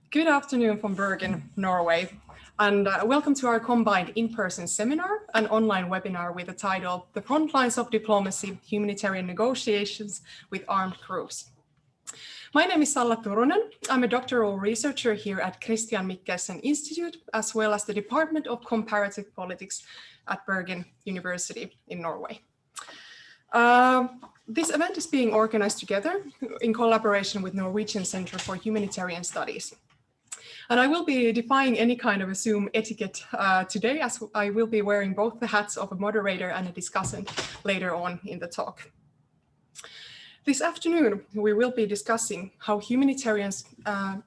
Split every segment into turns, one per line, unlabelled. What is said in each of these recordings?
Good afternoon from Bergen, Norway, and welcome to our combined in-person seminar and online webinar with the title, The Frontlines of Diplomacy, Humanitarian Negotiations with Armed Groups. My name is Salla Turunen. I'm a doctoral researcher here at Christian Michelsen Institute, as well as the Department of Comparative Politics at Bergen University in Norway. This event is being organized together in collaboration with Norwegian Center for Humanitarian Studies. And I will be defying any kind of a Zoom etiquette today, as I will be wearing both the hats of a moderator and a discussant later on in the talk. This afternoon, we will be discussing how humanitarians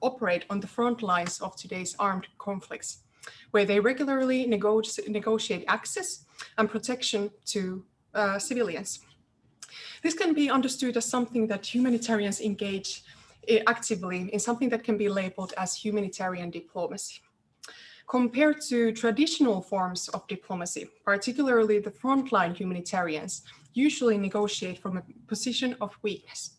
operate on the front lines of today's armed conflicts, where they regularly negotiate access and protection to civilians. This can be understood as something that humanitarians engage actively in something that can be labeled as humanitarian diplomacy. Compared to traditional forms of diplomacy, particularly the frontline humanitarians usually negotiate from a position of weakness.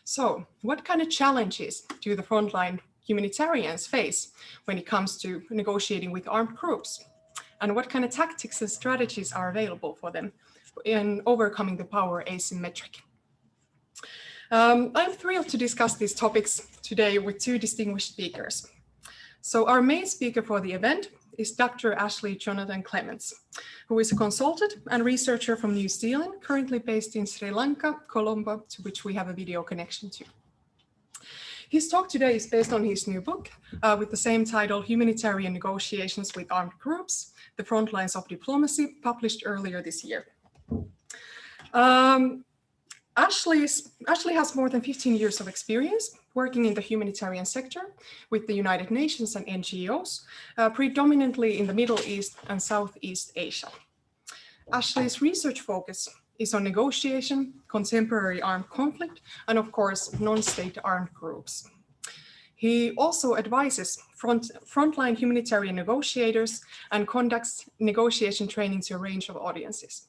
So, what kind of challenges do the frontline humanitarians face when it comes to negotiating with armed groups? And what kind of tactics and strategies are available for them in overcoming the power asymmetry? I'm thrilled to discuss these topics today with two distinguished speakers. So our main speaker for the event is Dr. Ashley Jonathan Clements, who is a consultant and researcher from New Zealand, currently based in Sri Lanka, Colombo, to which we have a video connection to. His talk today is based on his new book with the same title, Humanitarian Negotiations with Armed Groups, The Frontlines of Diplomacy, published earlier this year. Ashley has more than 15 years of experience working in the humanitarian sector with the United Nations and NGOs, predominantly in the Middle East and Southeast Asia. Ashley's research focus is on negotiation, contemporary armed conflict, and of course, non-state armed groups. He also advises frontline humanitarian negotiators and conducts negotiation training to a range of audiences.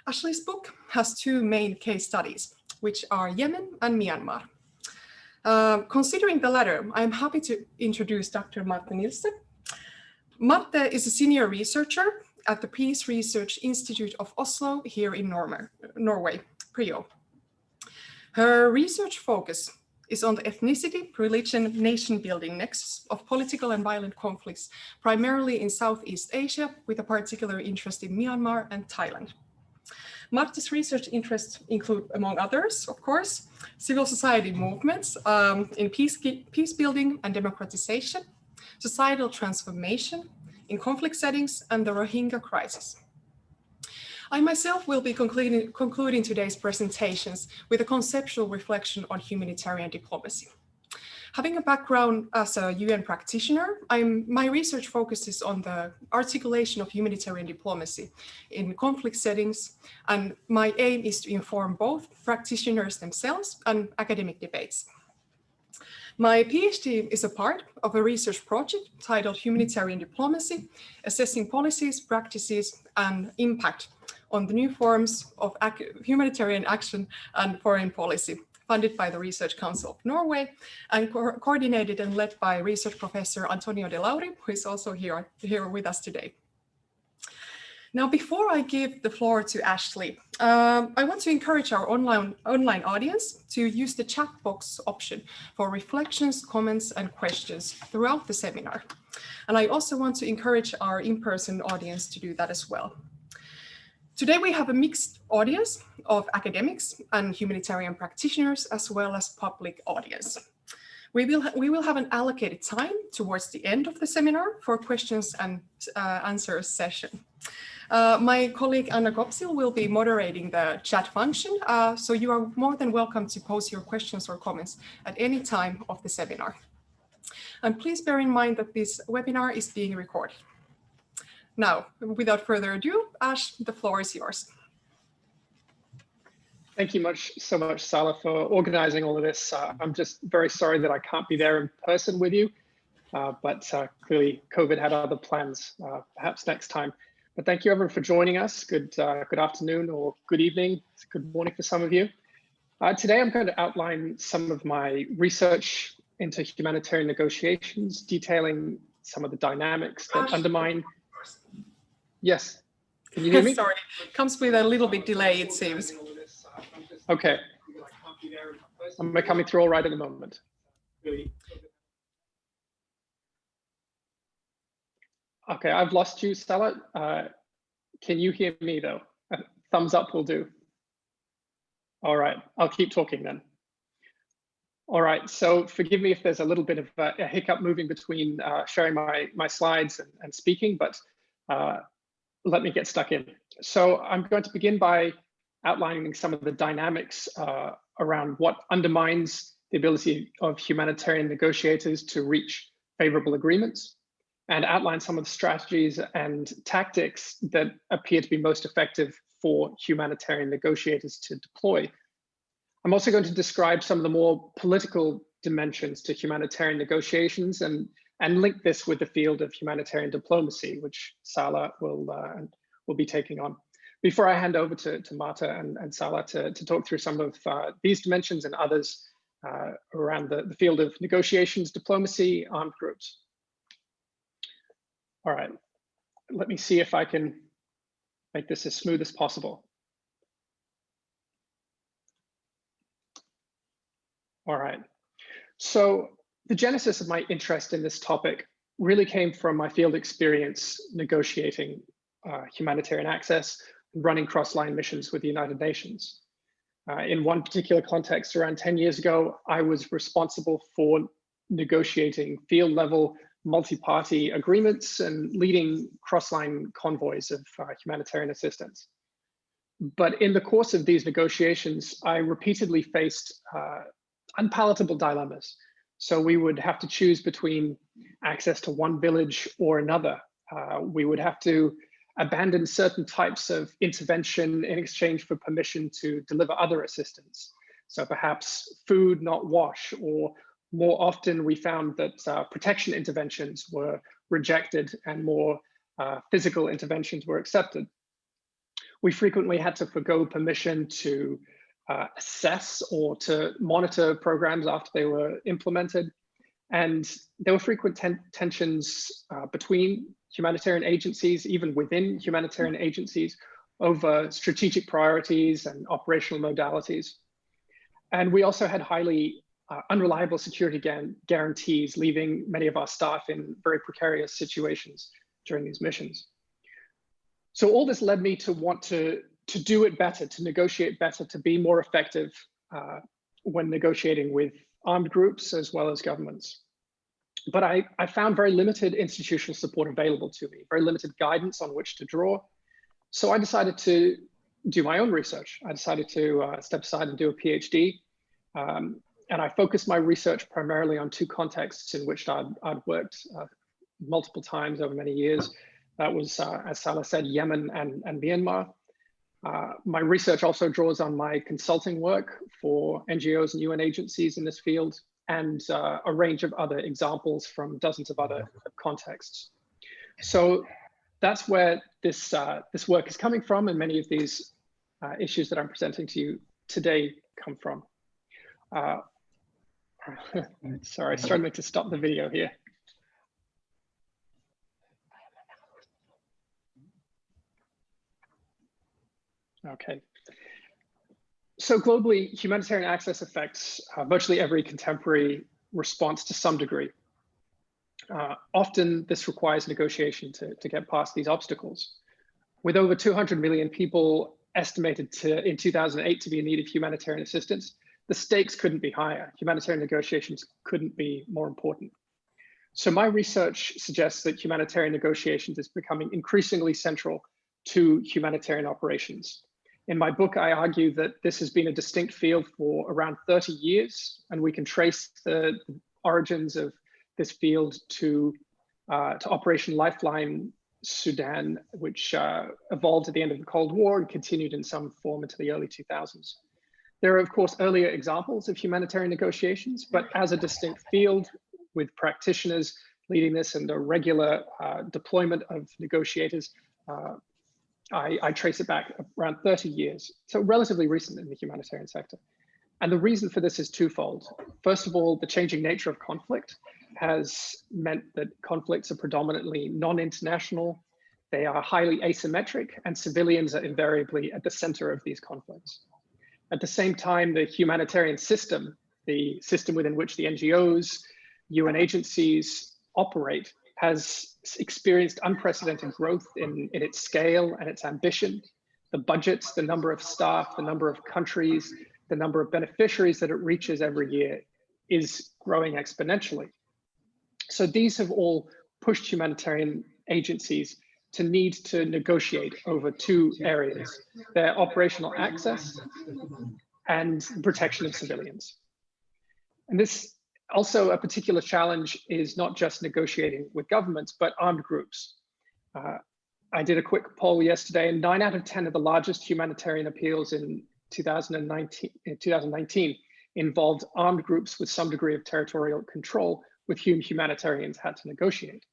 Ashley's book has two main case studies, which are Yemen and Myanmar. Considering the latter, I'm happy to introduce Dr. Marte Nielsen. Marte is a senior researcher at the Peace Research Institute of Oslo here in Norway, PRIO. Her research focus is on the ethnicity, religion, nation-building nexus of political and violent conflicts, primarily in Southeast Asia, with a particular interest in Myanmar and Thailand. Marte's research interests include, among others, of course, civil society movements in peace building and democratization, societal transformation in conflict settings, and the Rohingya crisis. I myself will be concluding today's presentations with a conceptual reflection on humanitarian diplomacy. Having a background as a UN practitioner, my research focuses on the articulation of humanitarian diplomacy in conflict settings, and my aim is to inform both practitioners themselves and academic debates. My PhD is a part of a research project titled Humanitarian Diplomacy, assessing policies, practices, and impact on the new forms of humanitarian action and foreign policy, funded by the Research Council of Norway and coordinated and led by research professor Antonio De Lauri, who is also here with us today. Now, before I give the floor to Ashley, I want to encourage our online audience to use the chat box option for reflections, comments, and questions throughout the seminar. And I also want to encourage our in-person audience to do that as well. Today, we have a mixed audience of academics and humanitarian practitioners, as well as public audience. We will have an allocated time towards the end of the seminar for questions and answers session. My colleague Anna Kopsil will be moderating the chat function, so you are more than welcome to pose your questions or comments at any time of the seminar. And please bear in mind that this webinar is being recorded. Now, without further ado, Ash, the floor is yours.
Thank you so much, Salla, for organizing all of this. I'm just very sorry that I can't be there in person with you, but clearly COVID had other plans, perhaps next time. But thank you everyone for joining us. Good afternoon or good evening. Good morning for some of you. Today I'm going to outline some of my research into humanitarian negotiations, detailing some of the dynamics that undermine. Yes, can you hear me?
Sorry, comes with a little bit delay, it seems.
Okay. Am I coming through all right at the moment? Okay, I've lost you, Stella. Can you hear me though? Thumbs up will do. All right, I'll keep talking then. All right, so forgive me if there's a little bit of a hiccup moving between sharing my slides and speaking, but let me get stuck in. So I'm going to begin by outlining some of the dynamics around what undermines the ability of humanitarian negotiators to reach favorable agreements, and outline some of the strategies and tactics that appear to be most effective for humanitarian negotiators to deploy. I'm also going to describe some of the more political dimensions to humanitarian negotiations and link this with the field of humanitarian diplomacy, which Sala will be taking on. Before I hand over to Marta and Sala to talk through some of these dimensions and others around the field of negotiations, diplomacy, armed groups. All right, let me see if I can make this as smooth as possible. All right, so the genesis of my interest in this topic really came from my field experience negotiating humanitarian access and running cross-line missions with the United Nations. In one particular context, around 10 years ago, I was responsible for negotiating field-level multi-party agreements and leading cross-line convoys of humanitarian assistance. But in the course of these negotiations, I repeatedly faced unpalatable dilemmas. So we would have to choose between access to one village or another. We would have to abandon certain types of intervention in exchange for permission to deliver other assistance. So perhaps food, not wash, or more often we found that protection interventions were rejected and more physical interventions were accepted. We frequently had to forgo permission to assess or to monitor programs after they were implemented. And there were frequent tensions between humanitarian agencies, even within humanitarian agencies, over strategic priorities and operational modalities. And we also had highly unreliable security guarantees, leaving many of our staff in very precarious situations during these missions. So all this led me to want to do it better, to negotiate better, to be more effective when negotiating with armed groups as well as governments. But I found very limited institutional support available to me, very limited guidance on which to draw. So I decided to do my own research. I decided to step aside and do a PhD. And I focused my research primarily on two contexts in which I'd worked multiple times over many years. That was, as Salah said, Yemen and Myanmar. My research also draws on my consulting work for NGOs and UN agencies in this field, and a range of other examples from dozens of other contexts. So that's where this work is coming from, and many of these issues that I'm presenting to you today come from. Sorry, struggling to stop the video here. Okay. So globally, humanitarian access affects virtually every contemporary response to some degree. Often this requires negotiation to get past these obstacles. With over 200 million people estimated in 2008 to be in need of humanitarian assistance, the stakes couldn't be higher. Humanitarian negotiations couldn't be more important. So my research suggests that humanitarian negotiations is becoming increasingly central to humanitarian operations. In my book, I argue that this has been a distinct field for around 30 years, and we can trace the origins of this field to Operation Lifeline Sudan, which evolved at the end of the Cold War and continued in some form into the early 2000s. There are, of course, earlier examples of humanitarian negotiations, but as a distinct field with practitioners leading this and a regular deployment of negotiators, I trace it back around 30 years, so relatively recent in the humanitarian sector. And the reason for this is twofold. First of all, the changing nature of conflict has meant that conflicts are predominantly non-international, they are highly asymmetric, and civilians are invariably at the center of these conflicts. At the same time, the humanitarian system, the system within which the NGOs, UN agencies operate, has experienced unprecedented growth in its scale and its ambition. The budgets, the number of staff, the number of countries, the number of beneficiaries that it reaches every year is growing exponentially. So these have all pushed humanitarian agencies to need to negotiate over two areas: their operational access and protection of civilians. And this also, a particular challenge is not just negotiating with governments, but armed groups. I did a quick poll yesterday, and 9 out of 10 of the largest humanitarian appeals in 2019 involved armed groups with some degree of territorial control with whom humanitarians had to negotiate.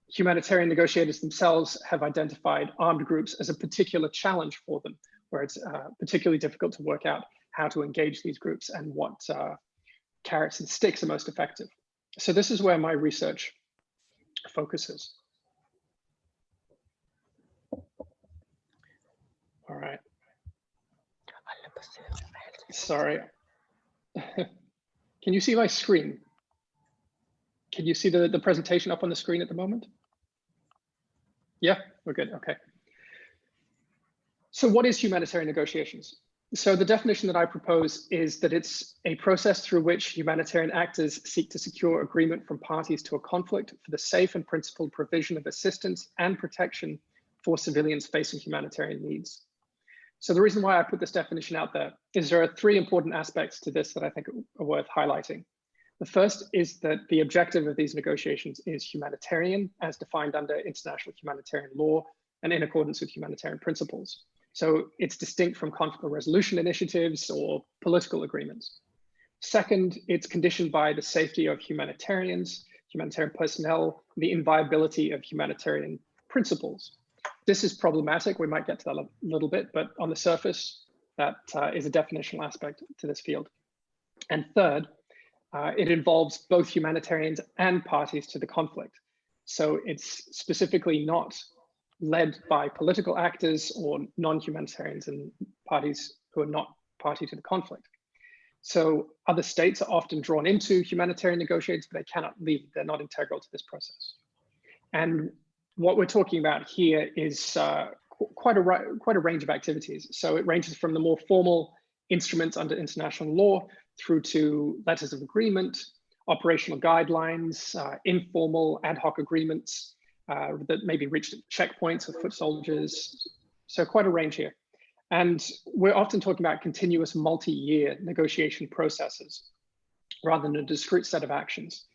Humanitarian negotiators themselves have identified armed groups as a particular challenge for them, where it's particularly difficult to work out how to engage these groups and what carrots and sticks are most effective. So this is where my research focuses. All right. Sorry. Can you see my screen? Can you see the presentation up on the screen at the moment? Yeah, we're good, okay. So what is humanitarian negotiations? So the definition that I propose is that it's a process through which humanitarian actors seek to secure agreement from parties to a conflict for the safe and principled provision of assistance and protection for civilians facing humanitarian needs. So the reason why I put this definition out there is there are 3 important aspects to this that I think are worth highlighting. The first is that the objective of these negotiations is humanitarian, as defined under international humanitarian law and in accordance with humanitarian principles. So it's distinct from conflict resolution initiatives or political agreements. Second, it's conditioned by the safety of humanitarians, humanitarian personnel, the inviolability of humanitarian principles. This is problematic. We might get to that a little bit, but on the surface, that is a definitional aspect to this field. And third, it involves both humanitarians and parties to the conflict. So it's specifically not led by political actors or non-humanitarians and parties who are not party to the conflict. So other states are often drawn into humanitarian negotiations, but they cannot lead. They're not integral to this process. And what we're talking about here is quite a range of activities. So it ranges from the more formal instruments under international law through to letters of agreement, operational guidelines, informal ad hoc agreements that may be reached at checkpoints with foot soldiers. So quite a range here. And we're often talking about continuous multi-year negotiation processes rather than a discrete set of actions.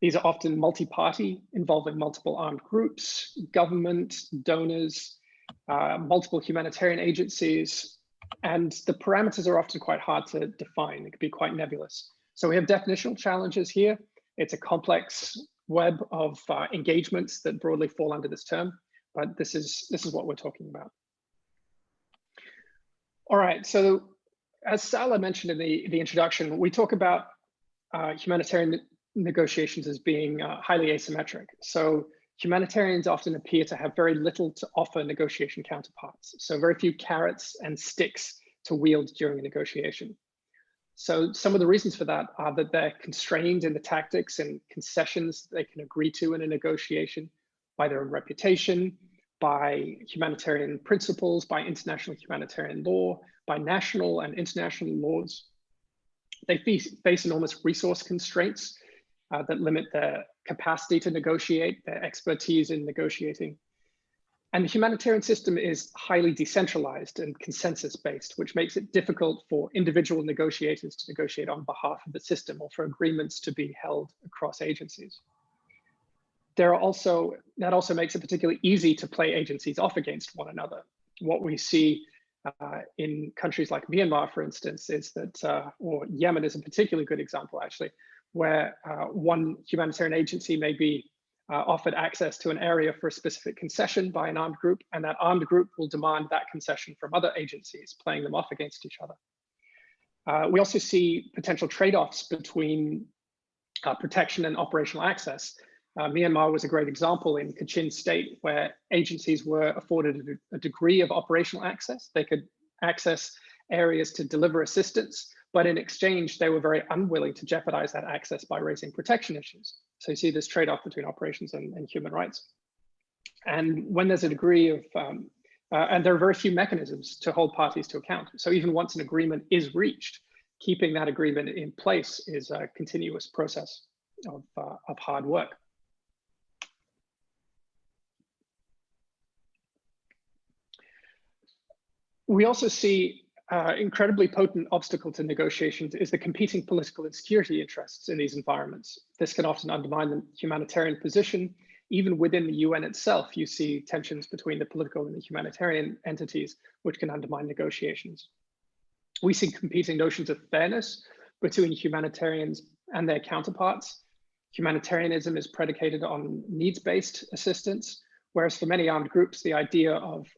These are often multi-party, involving multiple armed groups, government, donors, multiple humanitarian agencies, and the parameters are often quite hard to define. It can be quite nebulous. So we have definitional challenges here. It's a complex web of engagements that broadly fall under this term, but this is what we're talking about. All right, so as Sala mentioned in the introduction, we talk about humanitarian negotiations as being highly asymmetric. So humanitarians often appear to have very little to offer negotiation counterparts. So very few carrots and sticks to wield during a negotiation. So some of the reasons for that are that they're constrained in the tactics and concessions they can agree to in a negotiation by their own reputation, by humanitarian principles, by international humanitarian law, by national and international laws. They face enormous resource constraints that limit their capacity to negotiate, their expertise in negotiating. And the humanitarian system is highly decentralized and consensus-based, which makes it difficult for individual negotiators to negotiate on behalf of the system or for agreements to be held across agencies. That also makes it particularly easy to play agencies off against one another. What we see in countries like Myanmar, for instance, is that, or Yemen is a particularly good example, actually, where one humanitarian agency may be offered access to an area for a specific concession by an armed group, and that armed group will demand that concession from other agencies, playing them off against each other. We also see potential trade-offs between protection and operational access. Myanmar was a great example in Kachin State, where agencies were afforded a degree of operational access. They could access areas to deliver assistance, but in exchange, they were very unwilling to jeopardize that access by raising protection issues. So you see this trade-off between operations and human rights. And when there's a degree of, and there are very few mechanisms to hold parties to account. So even once an agreement is reached, keeping that agreement in place is a continuous process of hard work. We also see incredibly potent obstacle to negotiations is the competing political and security interests in these environments. This can often undermine the humanitarian position. Even within the UN itself, you see tensions between the political and the humanitarian entities, which can undermine negotiations. We see competing notions of fairness between humanitarians and their counterparts. Humanitarianism is predicated on needs-based assistance, whereas for many armed groups, the idea of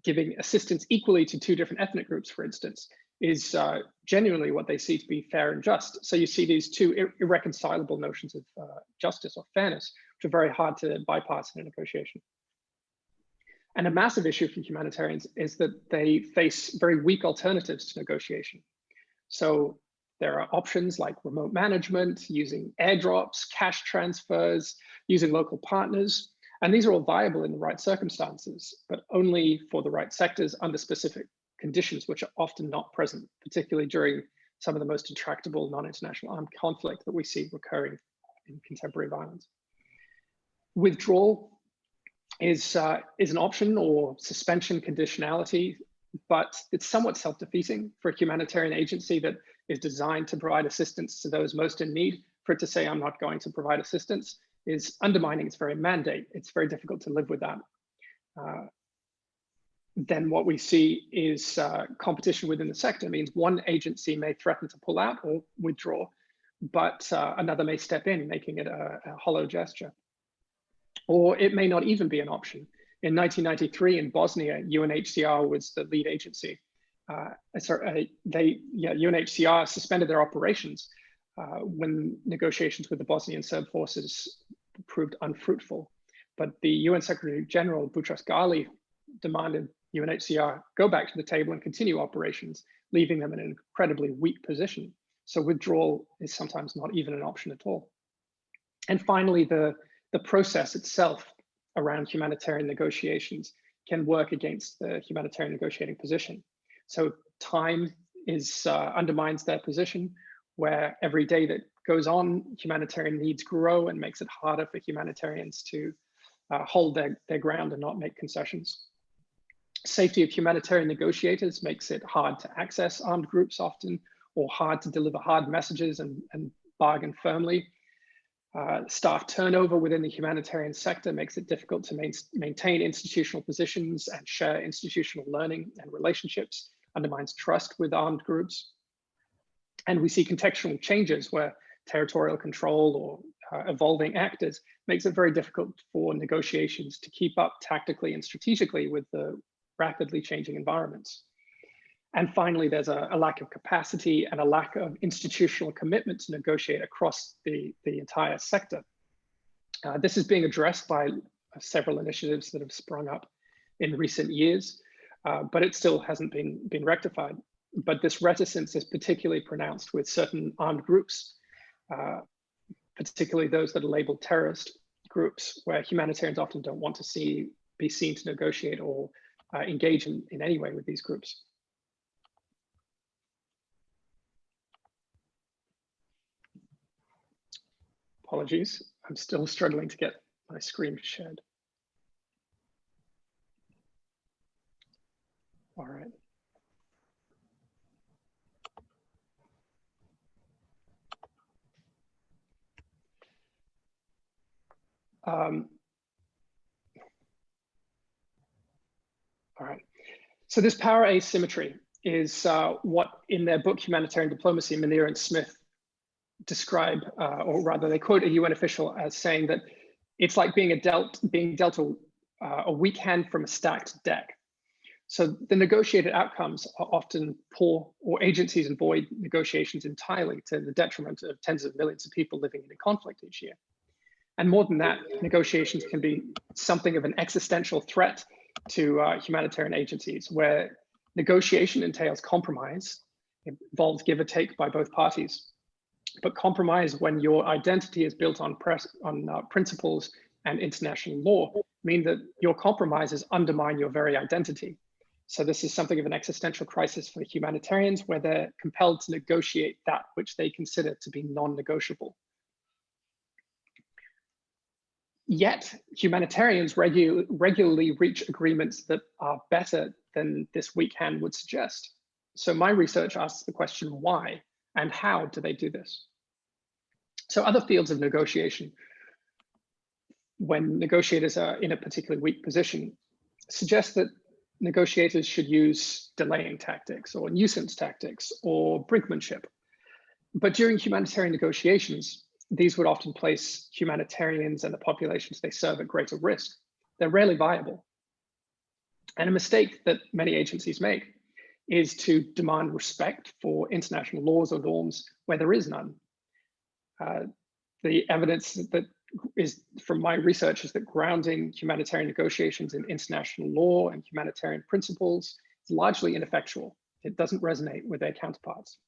giving assistance equally to two different ethnic groups, for instance, is genuinely what they see to be fair and just. So you see these two irreconcilable notions of justice or fairness, which are very hard to bypass in a negotiation. And a massive issue for humanitarians is that they face very weak alternatives to negotiation. So there are options like remote management, using airdrops, cash transfers, using local partners. And these are all viable in the right circumstances, but only for the right sectors under specific conditions, which are often not present, particularly during some of the most intractable non-international armed conflict that we see recurring in contemporary violence. Withdrawal is an option, or suspension conditionality, but it's somewhat self-defeating for a humanitarian agency that is designed to provide assistance to those most in need. For it to say, I'm not going to provide assistance, is undermining its very mandate. It's very difficult to live with that. Then what we see is competition within the sector means one agency may threaten to pull out or withdraw, but another may step in, making it a hollow gesture. Or it may not even be an option. In 1993 in Bosnia, UNHCR was the lead agency. UNHCR suspended their operations when negotiations with the Bosnian Serb forces proved unfruitful. But the UN Secretary General Boutros Ghali demanded UNHCR go back to the table and continue operations, leaving them in an incredibly weak position. So withdrawal is sometimes not even an option at all. And finally, the process itself around humanitarian negotiations can work against the humanitarian negotiating position. So time undermines their position, where every day that goes on, humanitarian needs grow and makes it harder for humanitarians to hold their ground and not make concessions. Safety of humanitarian negotiators makes it hard to access armed groups often, or hard to deliver hard messages and bargain firmly. Staff turnover within the humanitarian sector makes it difficult to maintain institutional positions and share institutional learning and relationships, undermines trust with armed groups. And we see contextual changes where territorial control or evolving actors makes it very difficult for negotiations to keep up tactically and strategically with the rapidly changing environments. And finally, there's a lack of capacity and a lack of institutional commitment to negotiate across the entire sector. This is being addressed by several initiatives that have sprung up in recent years, but it still hasn't been rectified. But this reticence is particularly pronounced with certain armed groups, particularly those that are labeled terrorist groups, where humanitarians often don't want to be seen to negotiate or engage in any way with these groups. Apologies, I'm still struggling to get my screen shared. All right. All right. So this power asymmetry is what in their book, Humanitarian Diplomacy, Munir and Smith describe, or rather they quote a UN official as saying that it's like being dealt a weak hand from a stacked deck. So the negotiated outcomes are often poor, or agencies avoid negotiations entirely to the detriment of tens of millions of people living in a conflict each year. And more than that, negotiations can be something of an existential threat to humanitarian agencies, where negotiation entails compromise. It involves give or take by both parties. But compromise, when your identity is built on principles and international law, mean that your compromises undermine your very identity. So this is something of an existential crisis for humanitarians, where they're compelled to negotiate that which they consider to be non-negotiable. Yet humanitarians regularly reach agreements that are better than this weak hand would suggest. So my research asks the question, why and how do they do this? So other fields of negotiation, when negotiators are in a particularly weak position, suggest that negotiators should use delaying tactics or nuisance tactics or brinkmanship. But during humanitarian negotiations, these would often place humanitarians and the populations they serve at greater risk. They're rarely viable. And a mistake that many agencies make is to demand respect for international laws or norms where there is none. The evidence that is from my research is that grounding humanitarian negotiations in international law and humanitarian principles is largely ineffectual. It doesn't resonate with their counterparts.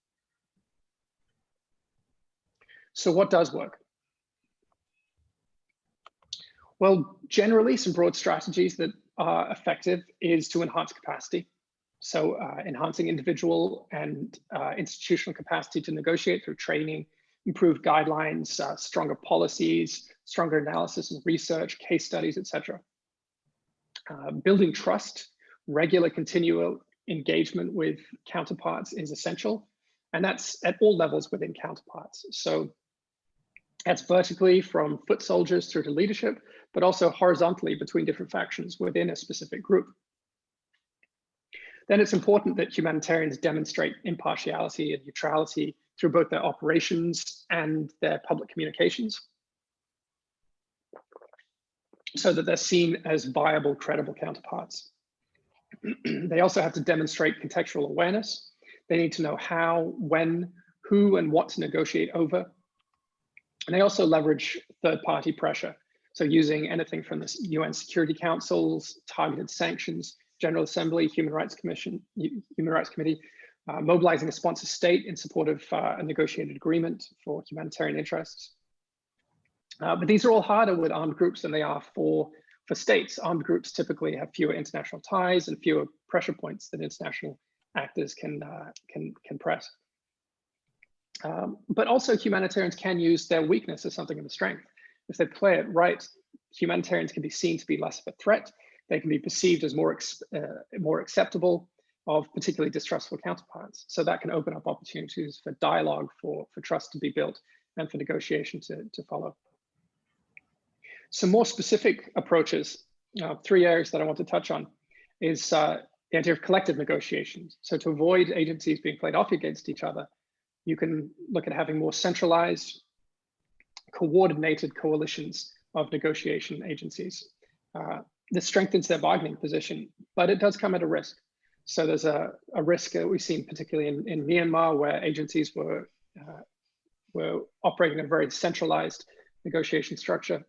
So what does work? Well, generally, some broad strategies that are effective is to enhance capacity. So enhancing individual and institutional capacity to negotiate through training, improved guidelines, stronger policies, stronger analysis and research, case studies, etc. Building trust, regular continual engagement with counterparts is essential. And that's at all levels within counterparts. So that's vertically from foot soldiers through to leadership, but also horizontally between different factions within a specific group. Then it's important that humanitarians demonstrate impartiality and neutrality through both their operations and their public communications, so that they're seen as viable, credible counterparts. They also have to demonstrate contextual awareness. They need to know how, when, who, and what to negotiate over. And they also leverage third-party pressure. So using anything from the UN Security Council's targeted sanctions, General Assembly, Human Rights Committee, mobilizing a sponsor state in support of a negotiated agreement for humanitarian interests. But these are all harder with armed groups than they are for states. Armed groups typically have fewer international ties and fewer pressure points that international actors can press. But also humanitarians can use their weakness as something of a strength. If they play it right, humanitarians can be seen to be less of a threat. They can be perceived as more acceptable of particularly distrustful counterparts. So that can open up opportunities for dialogue, for trust to be built, and for negotiation to follow. Some more specific approaches, 3 areas that I want to touch on, is the idea of collective negotiations. So to avoid agencies being played off against each other, you can look at having more centralized, coordinated coalitions of negotiation agencies. This strengthens their bargaining position, but it does come at a risk. So there's a risk that we've seen particularly in Myanmar, where agencies were operating in a very centralized negotiation structure.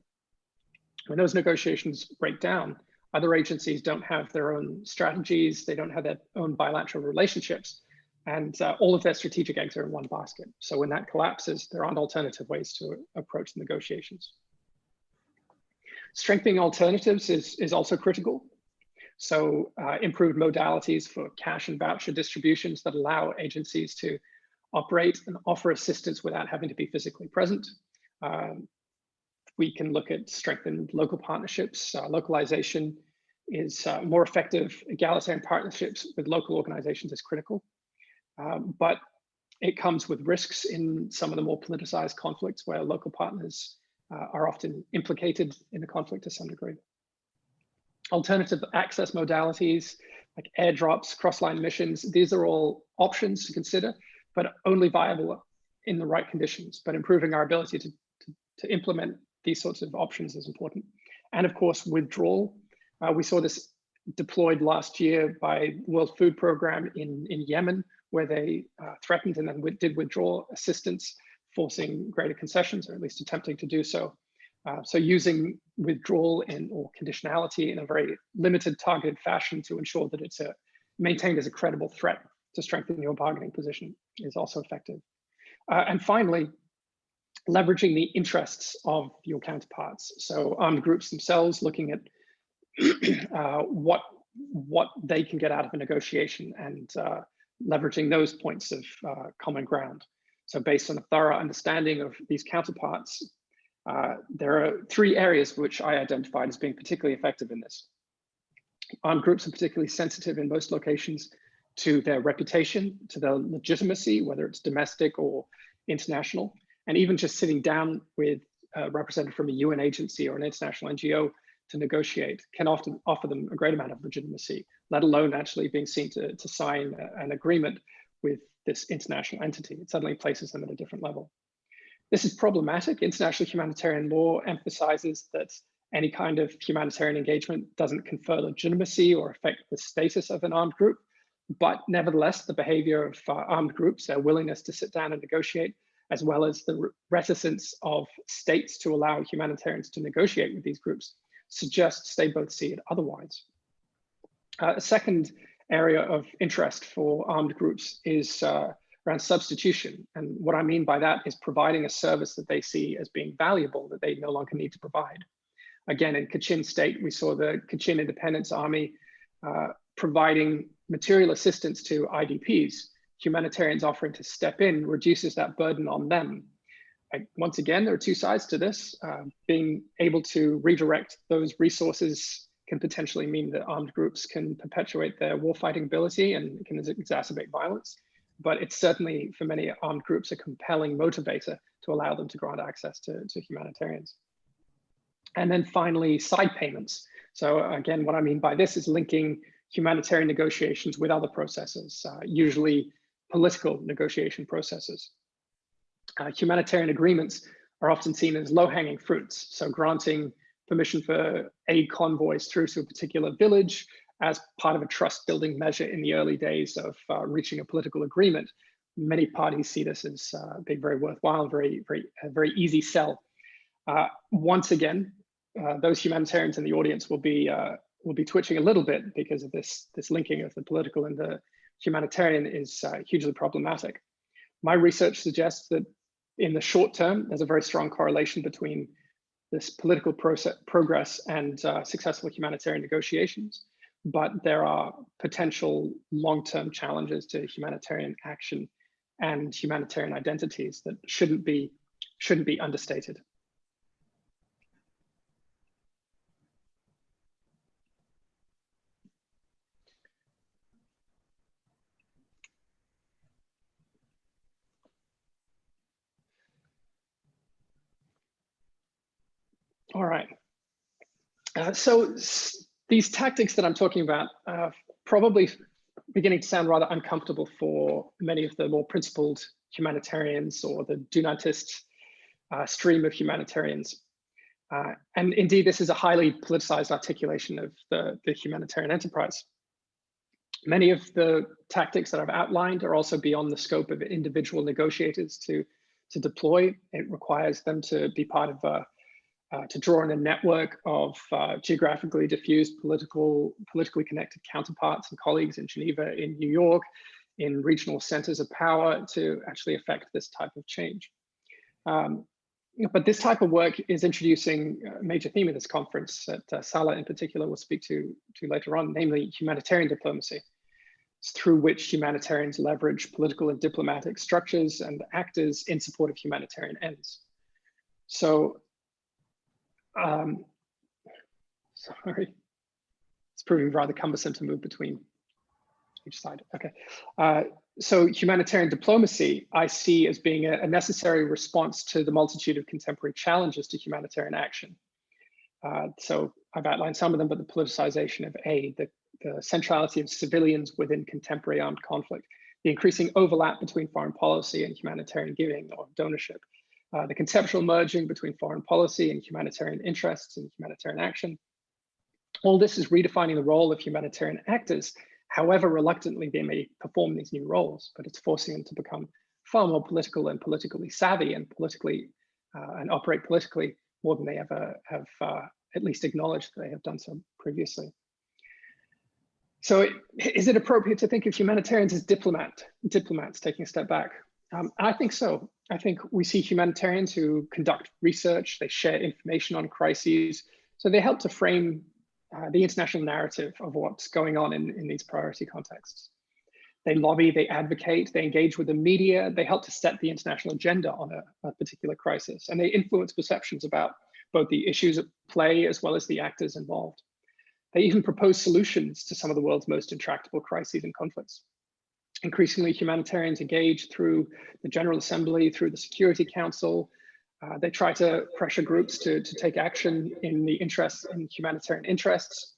When those negotiations break down, other agencies don't have their own strategies, they don't have their own bilateral relationships, and all of their strategic eggs are in one basket. So when that collapses, there aren't alternative ways to approach the negotiations. Strengthening alternatives is also critical. So improved modalities for cash and voucher distributions that allow agencies to operate and offer assistance without having to be physically present. We can look at strengthened local partnerships. Localization is more effective. Egalitarian partnerships with local organizations is critical. But it comes with risks in some of the more politicized conflicts where local partners are often implicated in the conflict to some degree. Alternative access modalities like airdrops, cross-line missions, these are all options to consider, but only viable in the right conditions. But improving our ability to implement these sorts of options is important. And of course, withdrawal. We saw this deployed last year by World Food Programme in Yemen, where they threatened and then did withdraw assistance, forcing greater concessions, or at least attempting to do so. So using withdrawal or conditionality in a very limited, targeted fashion to ensure that it's maintained as a credible threat to strengthen your bargaining position is also effective. And finally, leveraging the interests of your counterparts. So armed groups themselves looking at what they can get out of a negotiation and leveraging those points of common ground. So based on a thorough understanding of these counterparts, there are 3 areas which I identified as being particularly effective in this. Armed groups are particularly sensitive in most locations to their reputation, to their legitimacy, whether it's domestic or international, and even just sitting down with a representative from a UN agency or an international NGO to negotiate can often offer them a great amount of legitimacy, let alone actually being seen to sign an agreement with this international entity. It suddenly places them at a different level. This is problematic. International humanitarian law emphasizes that any kind of humanitarian engagement doesn't confer legitimacy or affect the status of an armed group. But nevertheless, the behavior of armed groups, their willingness to sit down and negotiate, as well as the reticence of states to allow humanitarians to negotiate with these groups, suggests they both see it otherwise. A second area of interest for armed groups is around substitution. And what I mean by that is providing a service that they see as being valuable, that they no longer need to provide. Again, in Kachin State, we saw the Kachin Independence Army providing material assistance to IDPs. Humanitarians offering to step in reduces that burden on them. Once again, there are 2 sides to this. Being able to redirect those resources can potentially mean that armed groups can perpetuate their warfighting ability and can exacerbate violence. But it's certainly, for many armed groups, a compelling motivator to allow them to grant access to humanitarians. And then finally, side payments. So again, what I mean by this is linking humanitarian negotiations with other processes, usually political negotiation processes. Humanitarian agreements are often seen as low-hanging fruits. So granting permission for aid convoys through to a particular village as part of a trust-building measure in the early days of reaching a political agreement. Many parties see this as being very worthwhile, a very easy sell. Once again, those humanitarians in the audience will be twitching a little bit because of this linking of the political and the humanitarian is hugely problematic. My research suggests that in the short term, there's a very strong correlation between this political progress and successful humanitarian negotiations, but there are potential long-term challenges to humanitarian action and humanitarian identities that shouldn't be understated. All right. So these tactics that I'm talking about are probably beginning to sound rather uncomfortable for many of the more principled humanitarians or the Dunantist stream of humanitarians. And indeed, this is a highly politicized articulation of the humanitarian enterprise. Many of the tactics that I've outlined are also beyond the scope of individual negotiators to deploy. It requires them to be part of to draw on a network of geographically diffused, politically connected counterparts and colleagues in Geneva, in New York, in regional centers of power to actually affect this type of change. But this type of work is introducing a major theme of this conference that Salah in particular will speak to later on, namely humanitarian diplomacy, through which humanitarians leverage political and diplomatic structures and actors in support of humanitarian ends. So, sorry, it's proving rather cumbersome to move between each slide. Okay, so humanitarian diplomacy I see as being a necessary response to the multitude of contemporary challenges to humanitarian action. So I've outlined some of them, but the politicization of aid, the centrality of civilians within contemporary armed conflict, the increasing overlap between foreign policy and humanitarian giving or donorship, the conceptual merging between foreign policy and humanitarian interests and humanitarian action, All this is redefining the role of humanitarian actors, however reluctantly they may perform these new roles, but it's forcing them to become far more political and politically savvy and and operate politically more than they ever have at least acknowledged that they have done so previously. So is it appropriate to think of humanitarians as diplomats, taking a step back? I think so. I think we see humanitarians who conduct research, they share information on crises, so they help to frame the international narrative of what's going on in these priority contexts. They lobby, they advocate, they engage with the media, they help to set the international agenda on a particular crisis, and they influence perceptions about both the issues at play as well as the actors involved. They even propose solutions to some of the world's most intractable crises and conflicts. Increasingly, humanitarians engage through the General Assembly, through the Security Council. They try to pressure groups to take action in humanitarian interests.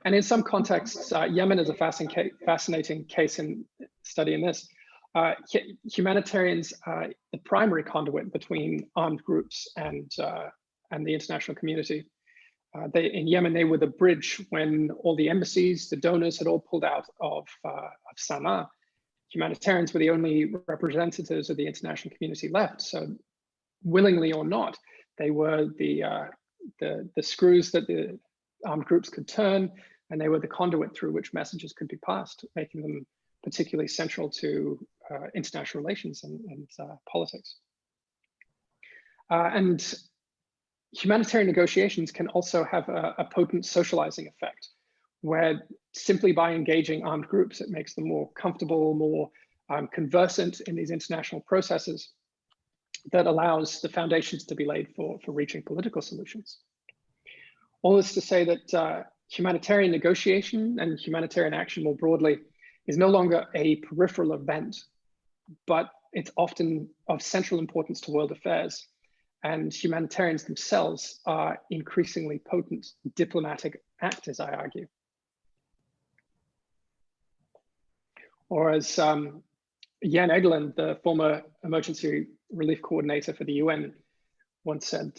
And in some contexts, Yemen is a fascinating case in studying this. Humanitarians are the primary conduit between armed groups and the international community. In Yemen, they were the bridge when all the embassies, the donors had all pulled out of Sana'a. Humanitarians were the only representatives of the international community left. So willingly or not, they were the screws that the armed groups could turn, and they were the conduit through which messages could be passed, making them particularly central to international relations and politics. And humanitarian negotiations can also have a potent socializing effect, where simply by engaging armed groups, it makes them more comfortable, more conversant in these international processes that allows the foundations to be laid for reaching political solutions. All this to say that humanitarian negotiation and humanitarian action more broadly is no longer a peripheral event, but it's often of central importance to world affairs. And humanitarians themselves are increasingly potent diplomatic actors, I argue. Or as Jan Egeland, the former emergency relief coordinator for the UN, once said,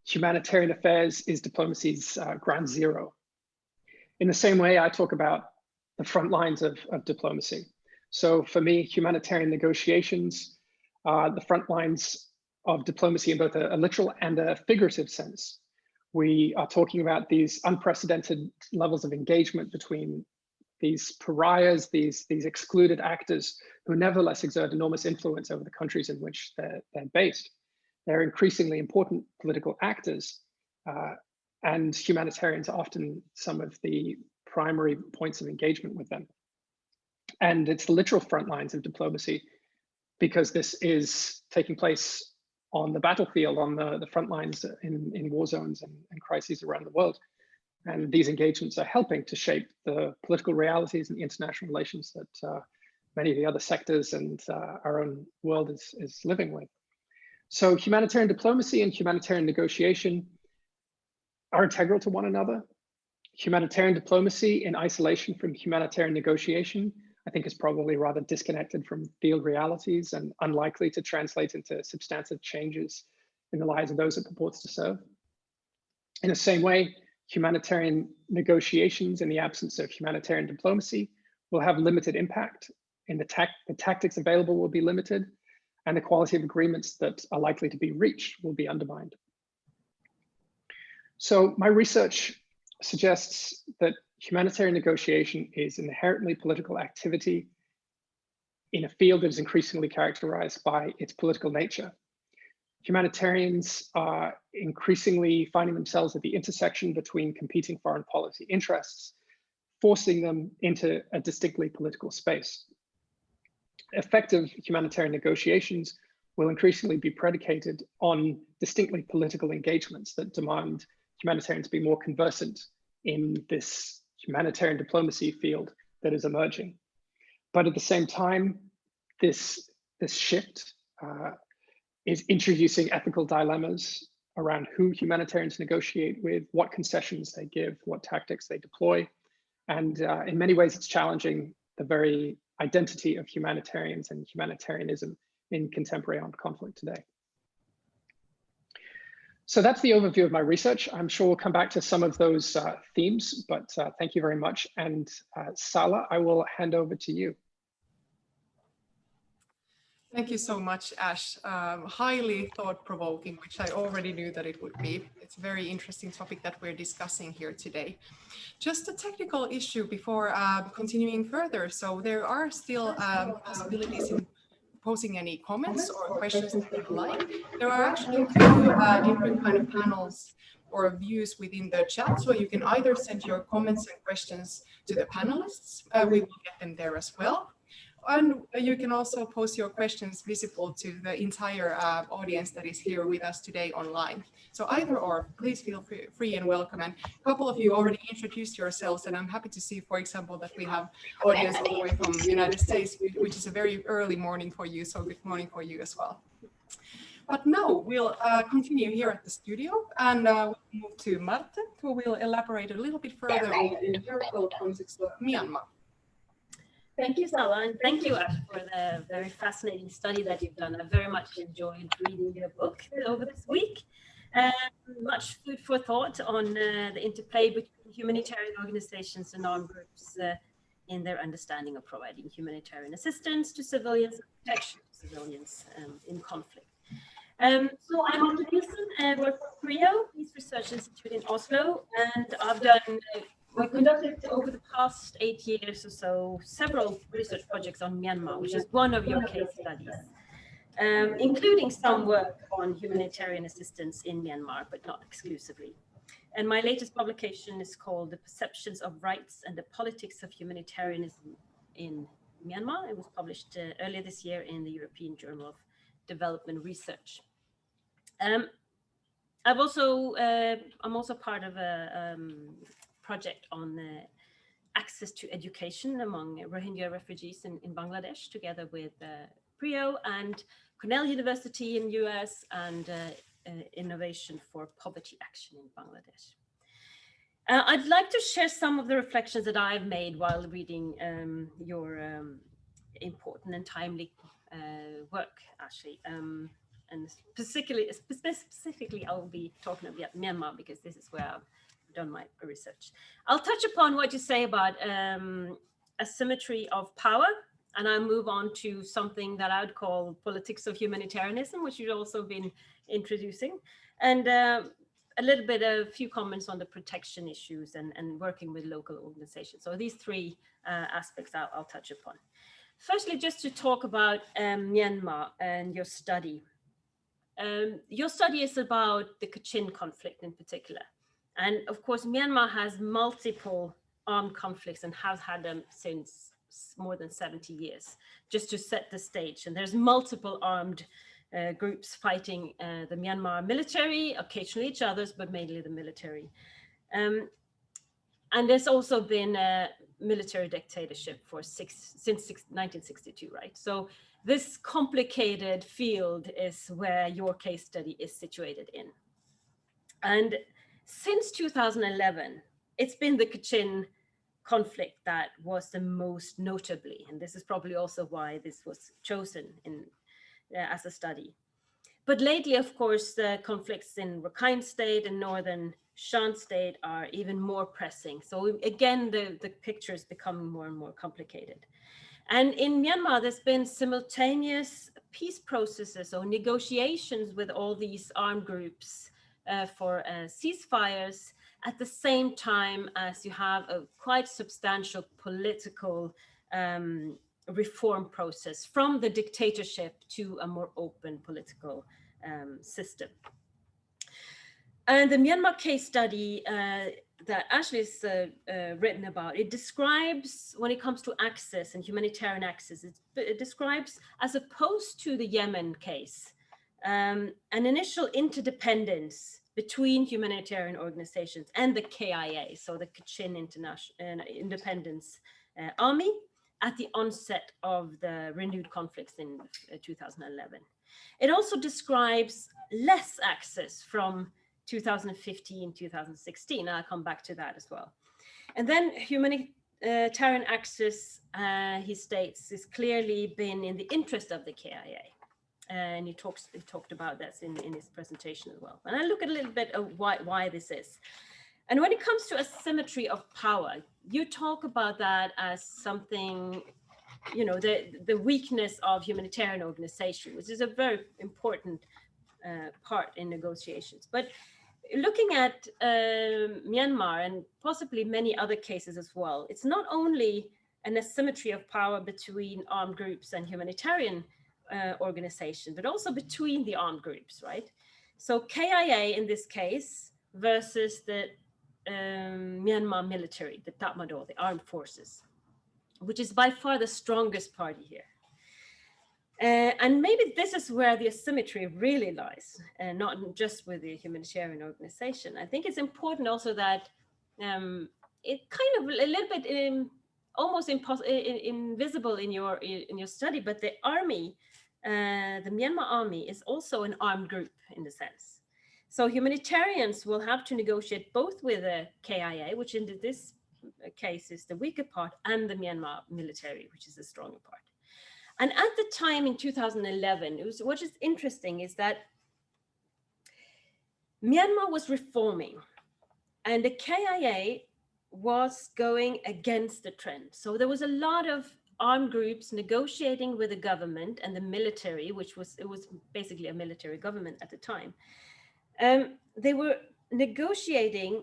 humanitarian affairs is diplomacy's ground zero. In the same way, I talk about the front lines of diplomacy. So for me, humanitarian negotiations are the front lines of diplomacy in both a literal and a figurative sense. We are talking about these unprecedented levels of engagement between these pariahs, these excluded actors who nevertheless exert enormous influence over the countries in which they're based. They're increasingly important political actors, and humanitarians are often some of the primary points of engagement with them. And it's the literal front lines of diplomacy, because this is taking place on the battlefield, on the front lines in war zones and crises around the world. And these engagements are helping to shape the political realities and the international relations that many of the other sectors and our own world is living with. So humanitarian diplomacy and humanitarian negotiation are integral to one another. Humanitarian diplomacy in isolation from humanitarian negotiation, I think, is probably rather disconnected from field realities and unlikely to translate into substantive changes in the lives of those it purports to serve. In the same way, humanitarian negotiations in the absence of humanitarian diplomacy will have limited impact, and the tactics available will be limited, and the quality of agreements that are likely to be reached will be undermined. So my research suggests that humanitarian negotiation is inherently political activity in a field that is increasingly characterized by its political nature. Humanitarians are increasingly finding themselves at the intersection between competing foreign policy interests, forcing them into a distinctly political space. Effective humanitarian negotiations will increasingly be predicated on distinctly political engagements that demand humanitarians be more conversant in this humanitarian diplomacy field that is emerging. But at the same time, this shift is introducing ethical dilemmas around who humanitarians negotiate with, what concessions they give, what tactics they deploy. And in many ways, it's challenging the very identity of humanitarians and humanitarianism in contemporary armed conflict today. So that's the overview of my research. I'm sure we'll come back to some of those themes, but thank you very much. And Sala, I will hand over to you.
Thank you so much, Ash. Highly thought-provoking, which I already knew that it would be. It's a very interesting topic that we're discussing here today. Just a technical issue before continuing further. So there are still possibilities in posing any comments or questions that you like. There are actually two different kind of panels or views within the chat. So you can either send your comments and questions to the panelists. We will get them there as well. And you can also post your questions visible to the entire audience that is here with us today online. So either or, please feel free and welcome. And a couple of you already introduced yourselves, and I'm happy to see, for example, that we have audience all the way from the United States, which is a very early morning for you. So good morning for you as well. But now we'll continue here at the studio, and we'll move to Marte, who will elaborate a little bit further on the empirical context of Myanmar.
Thank you, Sala, and thank you, Ash, for the very fascinating study that you've done. I very much enjoyed reading your book over this week. Much food for thought on the interplay between humanitarian organizations and armed groups in their understanding of providing humanitarian assistance to civilians and protection to civilians in conflict. So I'm Marte Nielsen and work for PRIO, Peace Research Institute in Oslo, and I've done we conducted over the past 8 years or so several research projects on Myanmar, which is one of your case studies, including some work on humanitarian assistance in Myanmar, but not exclusively. And my latest publication is called The Perceptions of Rights and the Politics of Humanitarianism in Myanmar. It was published earlier this year in the European Journal of Development Research. I'm also part of a project on access to education among Rohingya refugees in Bangladesh, together with PRIO and Cornell University in US and Innovation for Poverty Action in Bangladesh. I'd like to share some of the reflections that I've made while reading your important and timely work, Ashley. And specifically, I'll be talking about Myanmar because this is where I've done my research. I'll touch upon what you say about asymmetry of power, and I'll move on to something that I would call politics of humanitarianism, which you've also been introducing, and a few comments on the protection issues and working with local organizations. So these three aspects I'll touch upon. Firstly, just to talk about Myanmar and your study. Your study is about the Kachin conflict in particular. And of course, Myanmar has multiple armed conflicts and has had them since more than 70 years, just to set the stage. And there's multiple armed groups fighting the Myanmar military, occasionally each other's, but mainly the military. And there's also been a military dictatorship since 1962, right? So this complicated field is where your case study is situated in. And since 2011, it's been the Kachin conflict that was the most notably, and this is probably also why this was chosen as a study. But lately, of course, the conflicts in Rakhine State and northern Shan State are even more pressing. So again, the picture is becoming more and more complicated. And in Myanmar, there's been simultaneous peace processes or negotiations with all these armed groups for ceasefires at the same time as you have a quite substantial political reform process from the dictatorship to a more open political system. And the Myanmar case study that Ashley's written about, it describes, when it comes to access and humanitarian access, it describes, as opposed to the Yemen case, an initial interdependence between humanitarian organizations and the KIA, so the Kachin Independence Army, at the onset of the renewed conflicts in 2011. It also describes less access from 2015, 2016. I'll come back to that as well. And then humanitarian access, he states, has clearly been in the interest of the KIA. and he talked about this in his presentation as well. And I look at a little bit of why this is. And when it comes to asymmetry of power, you talk about that as something, you know, the weakness of humanitarian organization, which is a very important part in negotiations. But looking at Myanmar and possibly many other cases as well, it's not only an asymmetry of power between armed groups and humanitarian organizations, but also between the armed groups, right? So KIA in this case versus the Myanmar military, the Tatmadaw, the armed forces, which is by far the strongest party here. And maybe this is where the asymmetry really lies, and not just with the humanitarian organization. I think it's important also that it kind of a little bit almost invisible in your study, but the army, the Myanmar army, is also an armed group in the sense. So humanitarians will have to negotiate both with the KIA, which in this case is the weaker part, and the Myanmar military, which is the stronger part. And at the time in 2011, what is interesting is that Myanmar was reforming and the KIA was going against the trend. So there was a lot of armed groups negotiating with the government and the military, it was basically a military government at the time. They were negotiating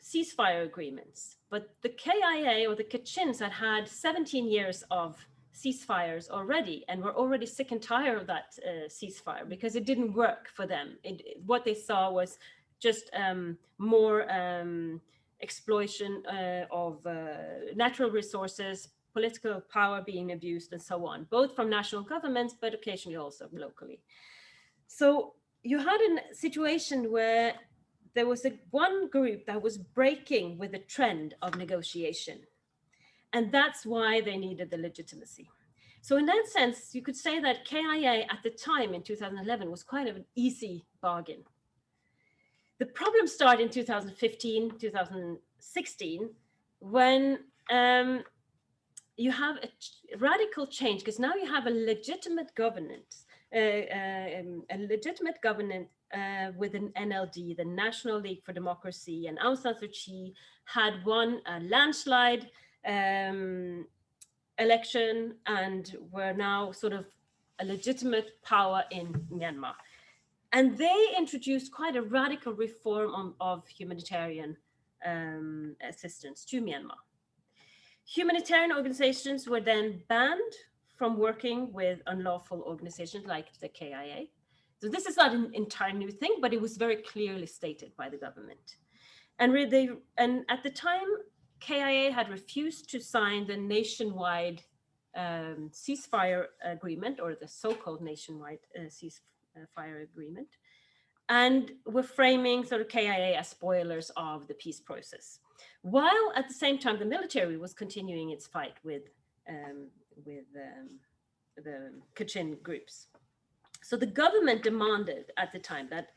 ceasefire agreements, but the KIA or the Kachins had 17 years of ceasefires already and were already sick and tired of that ceasefire because it didn't work for them. What they saw was just more exploitation of natural resources, political power being abused and so on, both from national governments, but occasionally also locally. So you had a situation where there was one group that was breaking with the trend of negotiation. And that's why they needed the legitimacy. So in that sense, you could say that KIA at the time in 2011 was kind of an easy bargain. The problem started in 2015, 2016, when you have a radical change, because now you have a legitimate governance, with an NLD, the National League for Democracy, and Aung San Suu Kyi had won a landslide election and were now sort of a legitimate power in Myanmar. And they introduced quite a radical reform of humanitarian assistance to Myanmar. Humanitarian organizations were then banned from working with unlawful organizations like the KIA. So this is not an entire new thing, but it was very clearly stated by the government. And at the time, KIA had refused to sign the nationwide ceasefire agreement, or the so-called nationwide ceasefire agreement, and were framing sort of KIA as spoilers of the peace process, while at the same time the military was continuing its fight with the Kachin groups. So the government demanded at the time that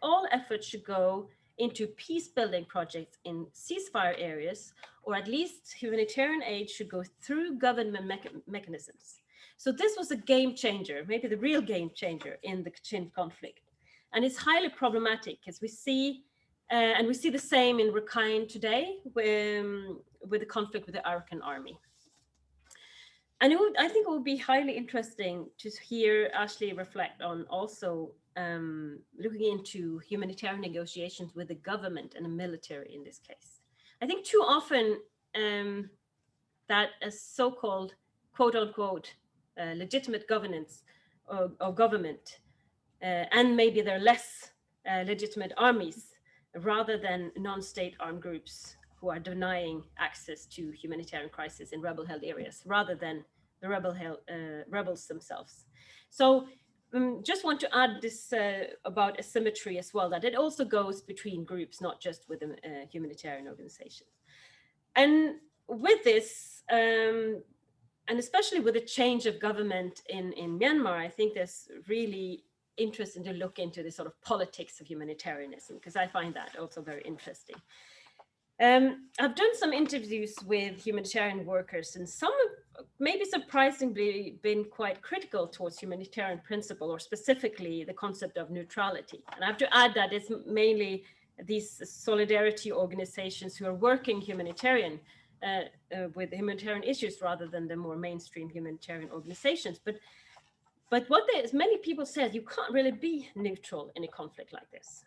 all efforts should go into peace-building projects in ceasefire areas, or at least humanitarian aid should go through government mechanisms. So this was a game changer, maybe the real game changer in the Kachin conflict. And it's highly problematic, as we see, and we see the same in Rakhine today with the conflict with the Arakan army. And I think it would be highly interesting to hear Ashley reflect on also looking into humanitarian negotiations with the government and the military in this case. I think too often that a so-called quote unquote legitimate governance or government and maybe they're less legitimate armies rather than non-state armed groups who are denying access to humanitarian crisis in rebel-held areas rather than the rebels themselves. So just want to add this about asymmetry as well, that it also goes between groups, not just with humanitarian organizations. And with this, and especially with the change of government in Myanmar, I think there's really interesting to look into the sort of politics of humanitarianism, because I find that also very interesting. I've done some interviews with humanitarian workers, and some maybe surprisingly been quite critical towards humanitarian principle, or specifically the concept of neutrality. And I have to add that it's mainly these solidarity organizations who are working humanitarian with humanitarian issues rather than the more mainstream humanitarian organizations. But what many people say, you can't really be neutral in a conflict like this.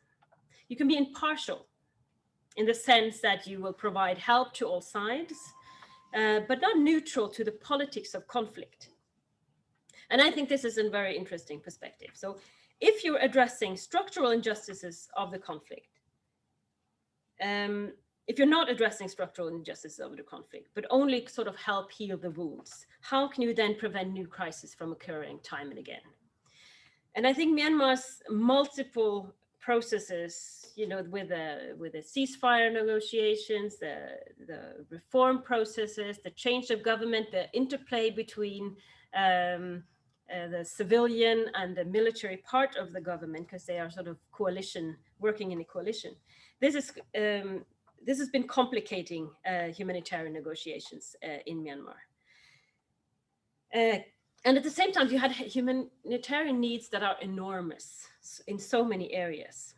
You can be impartial in the sense that you will provide help to all sides, but not neutral to the politics of conflict. And I think this is a very interesting perspective. So if you're addressing structural injustices of the conflict, if you're not addressing structural injustices of the conflict, but only sort of help heal the wounds, how can you then prevent new crises from occurring time and again? And I think Myanmar's multiple processes, with the ceasefire negotiations, the reform processes, the change of government, the interplay between the civilian and the military part of the government, because they are sort of working in a coalition. This has been complicating humanitarian negotiations in Myanmar. And at the same time, you had humanitarian needs that are enormous in so many areas.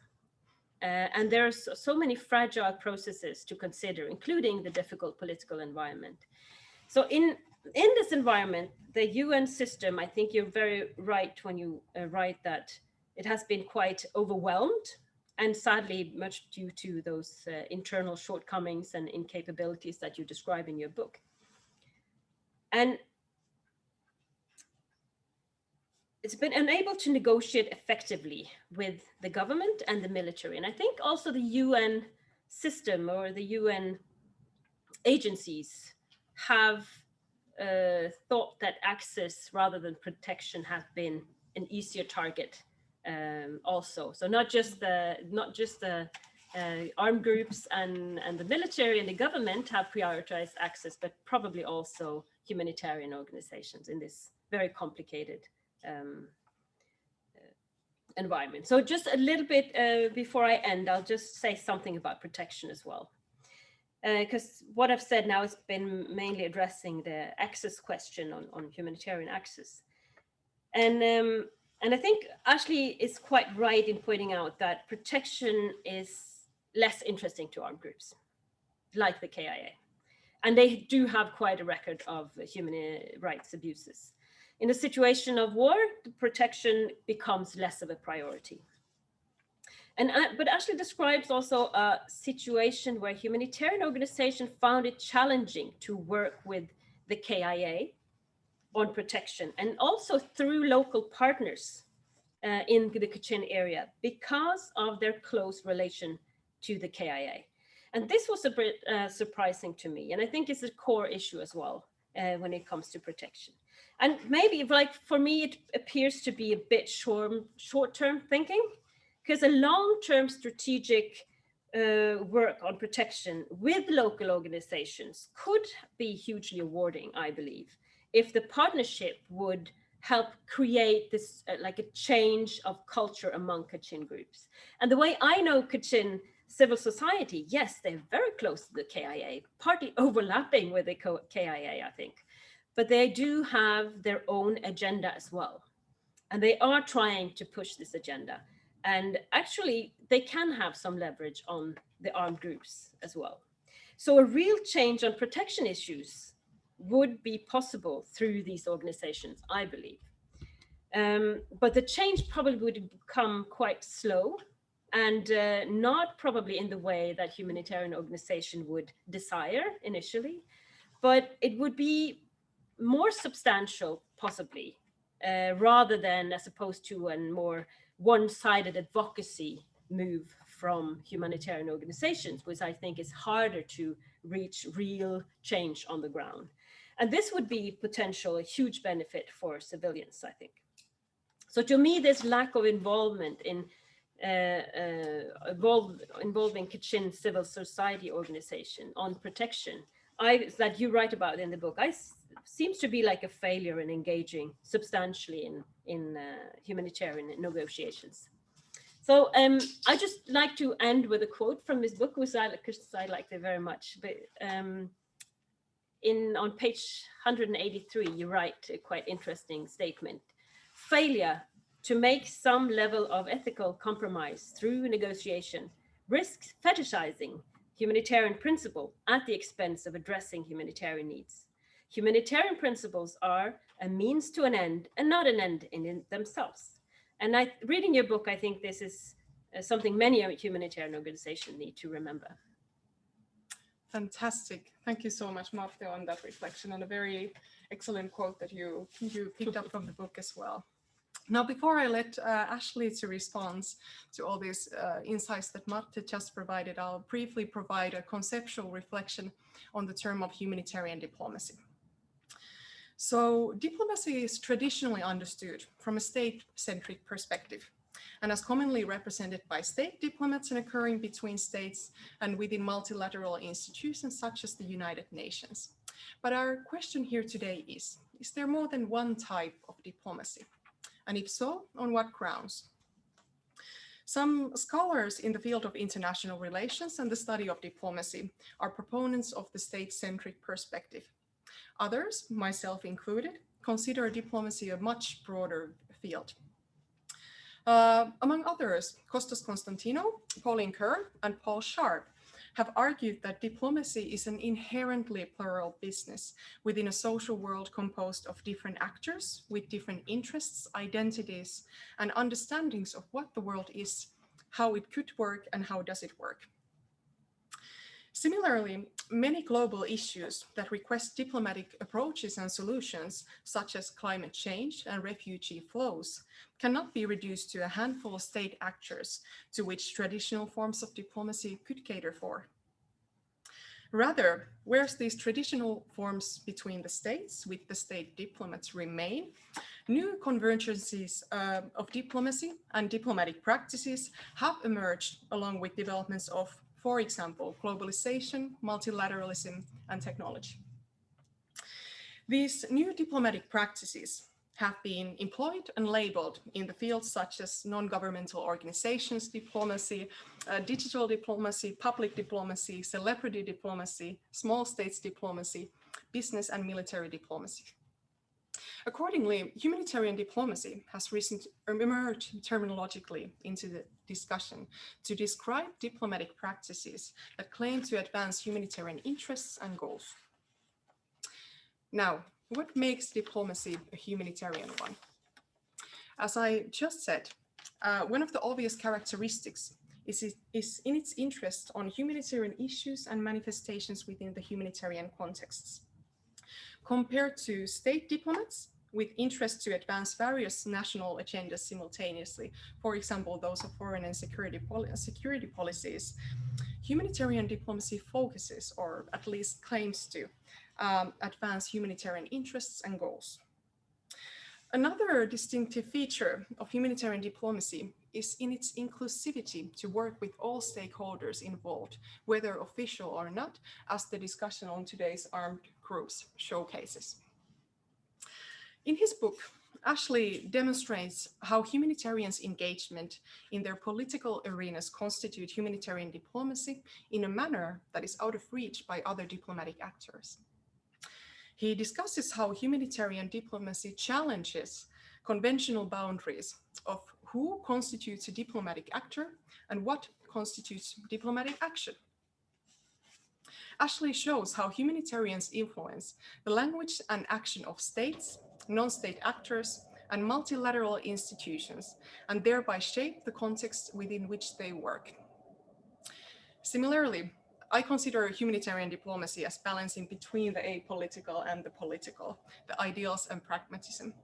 And there are so many fragile processes to consider, including the difficult political environment. So in this environment, the UN system, I think you're very right when you write that it has been quite overwhelmed, and sadly, much due to those internal shortcomings and incapabilities that you describe in your book. And it's been unable to negotiate effectively with the government and the military. And I think also the UN system or the UN agencies have thought that access rather than protection has been an easier target also. So not just the armed groups and the military and the government have prioritized access, but probably also humanitarian organizations in this very complicated environment. So just a little bit before I end, I'll just say something about protection as well. Because what I've said now has been mainly addressing the access question on humanitarian access. And I think Ashley is quite right in pointing out that protection is less interesting to armed groups, like the KIA. And they do have quite a record of human rights abuses. In a situation of war, the protection becomes less of a priority. But Ashley describes also a situation where humanitarian organizations found it challenging to work with the KIA on protection, and also through local partners in the Kachin area because of their close relation to the KIA. And this was a bit surprising to me, and I think it's a core issue as well when it comes to protection. And maybe, like, for me, it appears to be a bit short-term thinking, because a long-term strategic work on protection with local organizations could be hugely rewarding, I believe, if the partnership would help create this like a change of culture among Kachin groups. And the way I know Kachin civil society, yes, they're very close to the KIA, partly overlapping with the KIA, I think, but they do have their own agenda as well. And they are trying to push this agenda. And actually, they can have some leverage on the armed groups as well. So a real change on protection issues would be possible through these organizations, I believe. But the change probably would come quite slow, and not probably in the way that humanitarian organization would desire initially, but it would be more substantial, possibly, rather than as opposed to a more one-sided advocacy move from humanitarian organizations, which I think is harder to reach real change on the ground. And this would be potentially a huge benefit for civilians, I think. So to me, this lack of involvement in involving Kachin civil society organization on protection, that you write about in the book, seems to be like a failure in engaging substantially in humanitarian negotiations. So I just like to end with a quote from this book, which I liked it very much. But on page 183, you write a quite interesting statement. Failure to make some level of ethical compromise through negotiation risks fetishizing humanitarian principle at the expense of addressing humanitarian needs. Humanitarian principles are a means to an end and not an end in themselves. And reading your book, I think this is something many humanitarian organizations need to remember.
Fantastic. Thank you so much, Marte, on that reflection, and a very excellent quote that you picked up from the book as well. Now, before I let Ashley to respond to all these insights that Marte just provided, I'll briefly provide a conceptual reflection on the term of humanitarian diplomacy. So diplomacy is traditionally understood from a state-centric perspective, and is commonly represented by state diplomats and occurring between states and within multilateral institutions such as the United Nations. But our question here today is there more than one type of diplomacy? And if so, on what grounds? Some scholars in the field of international relations and the study of diplomacy are proponents of the state-centric perspective. Others, myself included, consider diplomacy a much broader field. Among others, Kostas Konstantinou, Pauline Kerr, and Paul Sharp have argued that diplomacy is an inherently plural business within a social world composed of different actors with different interests, identities, and understandings of what the world is, how it could work, and how does it work. Similarly, many global issues that request diplomatic approaches and solutions, such as climate change and refugee flows, cannot be reduced to a handful of state actors to which traditional forms of diplomacy could cater for. Rather, whereas these traditional forms between the states with the state diplomats remain, new convergences of diplomacy and diplomatic practices have emerged along with developments of, for example, globalization, multilateralism, and technology. These new diplomatic practices have been employed and labeled in the fields such as non-governmental organizations diplomacy, digital diplomacy, public diplomacy, celebrity diplomacy, small states diplomacy, business and military diplomacy. Accordingly, humanitarian diplomacy has recently emerged terminologically into the discussion to describe diplomatic practices that claim to advance humanitarian interests and goals. Now, what makes diplomacy a humanitarian one? As I just said, one of the obvious characteristics is in its interest on humanitarian issues and manifestations within the humanitarian contexts. Compared to state diplomats with interest to advance various national agendas simultaneously, for example, those of foreign and security policies, humanitarian diplomacy focuses, or at least claims to, advance humanitarian interests and goals. Another distinctive feature of humanitarian diplomacy is in its inclusivity to work with all stakeholders involved, whether official or not, as the discussion on today's armed groups showcases. In his book, Ashley demonstrates how humanitarians' engagement in their political arenas constitute humanitarian diplomacy in a manner that is out of reach by other diplomatic actors. He discusses how humanitarian diplomacy challenges conventional boundaries of who constitutes a diplomatic actor and what constitutes diplomatic action. Ashley shows how humanitarians influence the language and action of states, non-state actors, and multilateral institutions, and thereby shape the context within which they work. Similarly, I consider humanitarian diplomacy as balancing between the apolitical and the political, the ideals and pragmatism.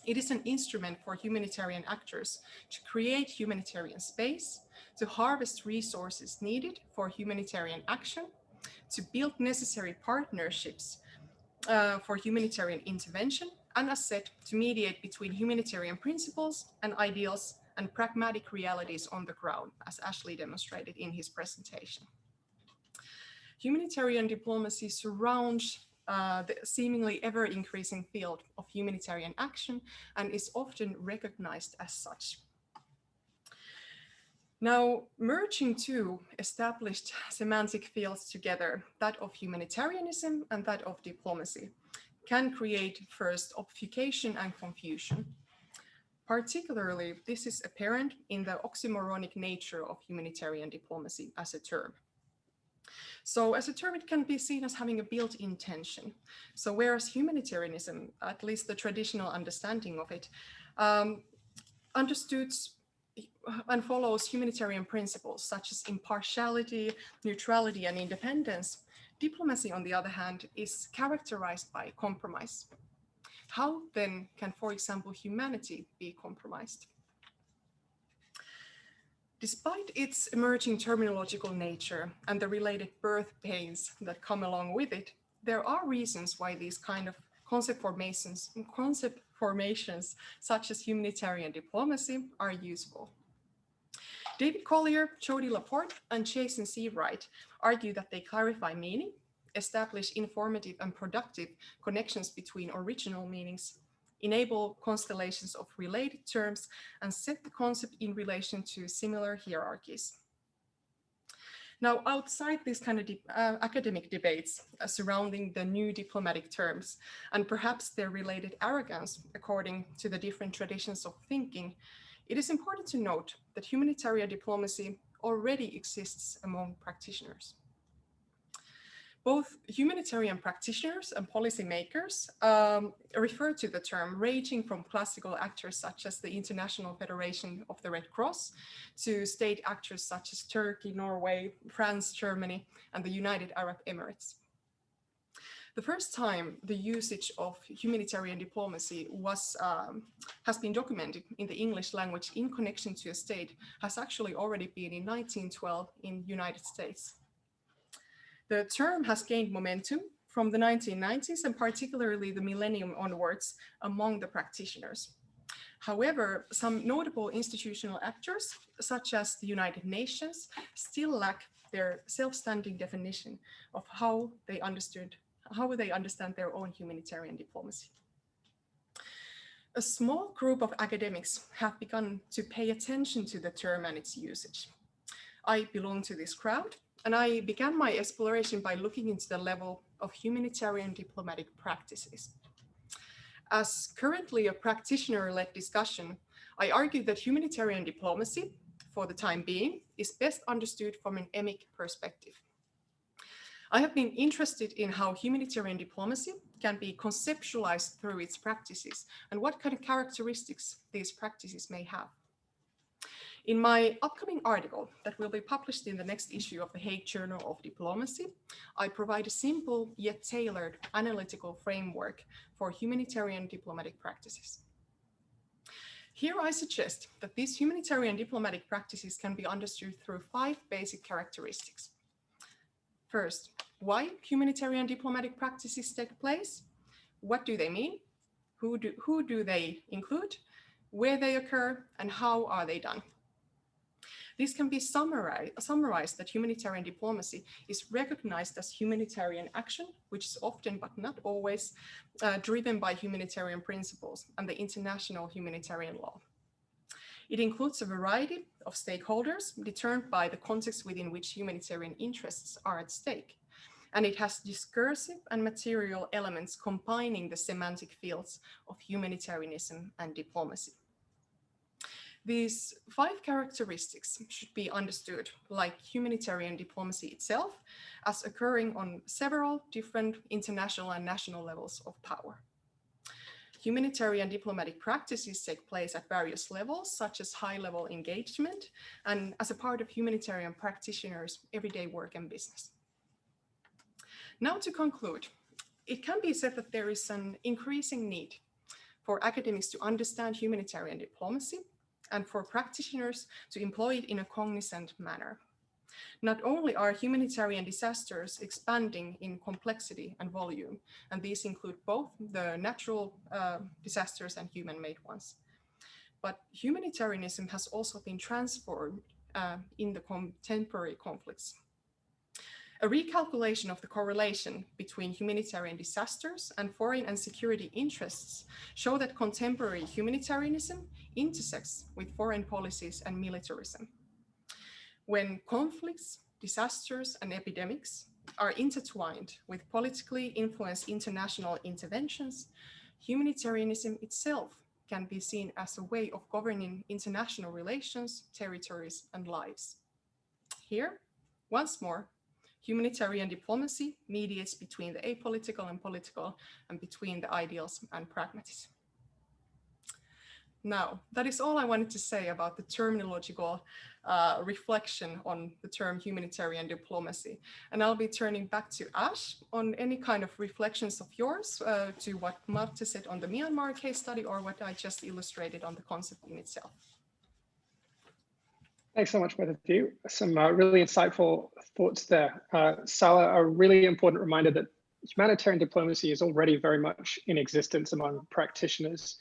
It is an instrument for humanitarian actors to create humanitarian space, to harvest resources needed for humanitarian action, to build necessary partnerships for humanitarian intervention, and as said, to mediate between humanitarian principles and ideals and pragmatic realities on the ground, as Ashley demonstrated in his presentation. Humanitarian diplomacy surrounds the seemingly ever-increasing field of humanitarian action and is often recognized as such. Now, merging two established semantic fields together, that of humanitarianism and that of diplomacy, can create first obfuscation and confusion. Particularly, this is apparent in the oxymoronic nature of humanitarian diplomacy as a term. So as a term, it can be seen as having a built-in tension. So whereas humanitarianism, at least the traditional understanding of it, understood and follows humanitarian principles such as impartiality, neutrality, and independence, diplomacy, on the other hand, is characterized by compromise. How then can, for example, humanity be compromised? Despite its emerging terminological nature and the related birth pains that come along with it, there are reasons why these kind of concept formations such as humanitarian diplomacy are useful. David Collier, Jody Laporte, and Jason Seawright argue that they clarify meaning, establish informative and productive connections between original meanings, enable constellations of related terms, and set the concept in relation to similar hierarchies. Now, outside these kind of academic debates surrounding the new diplomatic terms and perhaps their related arrogance according to the different traditions of thinking, it is important to note that humanitarian diplomacy already exists among practitioners. Both humanitarian practitioners and policymakers refer to the term, ranging from classical actors such as the International Federation of the Red Cross to state actors such as Turkey, Norway, France, Germany, and the United Arab Emirates. The first time the usage of humanitarian diplomacy has been documented in the English language in connection to a state has actually already been in 1912 in the United States. The term has gained momentum from the 1990s and particularly the millennium onwards among the practitioners. However, some notable institutional actors, such as the United Nations, still lack their self-standing definition of how they understand their own humanitarian diplomacy. A small group of academics have begun to pay attention to the term and its usage. I belong to this crowd, and I began my exploration by looking into the level of humanitarian diplomatic practices. As currently a practitioner-led discussion, I argue that humanitarian diplomacy, for the time being, is best understood from an emic perspective. I have been interested in how humanitarian diplomacy can be conceptualized through its practices and what kind of characteristics these practices may have. In my upcoming article that will be published in the next issue of the Hague Journal of Diplomacy, I provide a simple yet tailored analytical framework for humanitarian diplomatic practices. Here I suggest that these humanitarian diplomatic practices can be understood through 5 basic characteristics. First, why humanitarian diplomatic practices take place? What do they mean? Who do they include? Where they occur? And how are they done? This can be summarized that humanitarian diplomacy is recognized as humanitarian action, which is often but not always driven by humanitarian principles and the international humanitarian law. It includes a variety of stakeholders determined by the context within which humanitarian interests are at stake. And it has discursive and material elements combining the semantic fields of humanitarianism and diplomacy. These 5 characteristics should be understood like humanitarian diplomacy itself as occurring on several different international and national levels of power. Humanitarian diplomatic practices take place at various levels, such as high-level engagement and as a part of humanitarian practitioners' everyday work and business. Now to conclude, it can be said that there is an increasing need for academics to understand humanitarian diplomacy and for practitioners to employ it in a cognizant manner. Not only are humanitarian disasters expanding in complexity and volume, and these include both the natural disasters and human-made ones, but humanitarianism has also been transformed in the contemporary conflicts. A recalculation of the correlation between humanitarian disasters and foreign and security interests show that contemporary humanitarianism intersects with foreign policies and militarism. When conflicts, disasters, and epidemics are intertwined with politically influenced international interventions, humanitarianism itself can be seen as a way of governing international relations, territories, and lives. Here, once more, humanitarian diplomacy mediates between the apolitical and political, and between the ideals and pragmatism. Now, that is all I wanted to say about the terminological reflection on the term humanitarian diplomacy. And I'll be turning back to Ash on any kind of reflections of yours to what Marte said on the Myanmar case study or what I just illustrated on the concept in itself.
Thanks so much, both of you. Some really insightful thoughts there. Sala, a really important reminder that humanitarian diplomacy is already very much in existence among practitioners.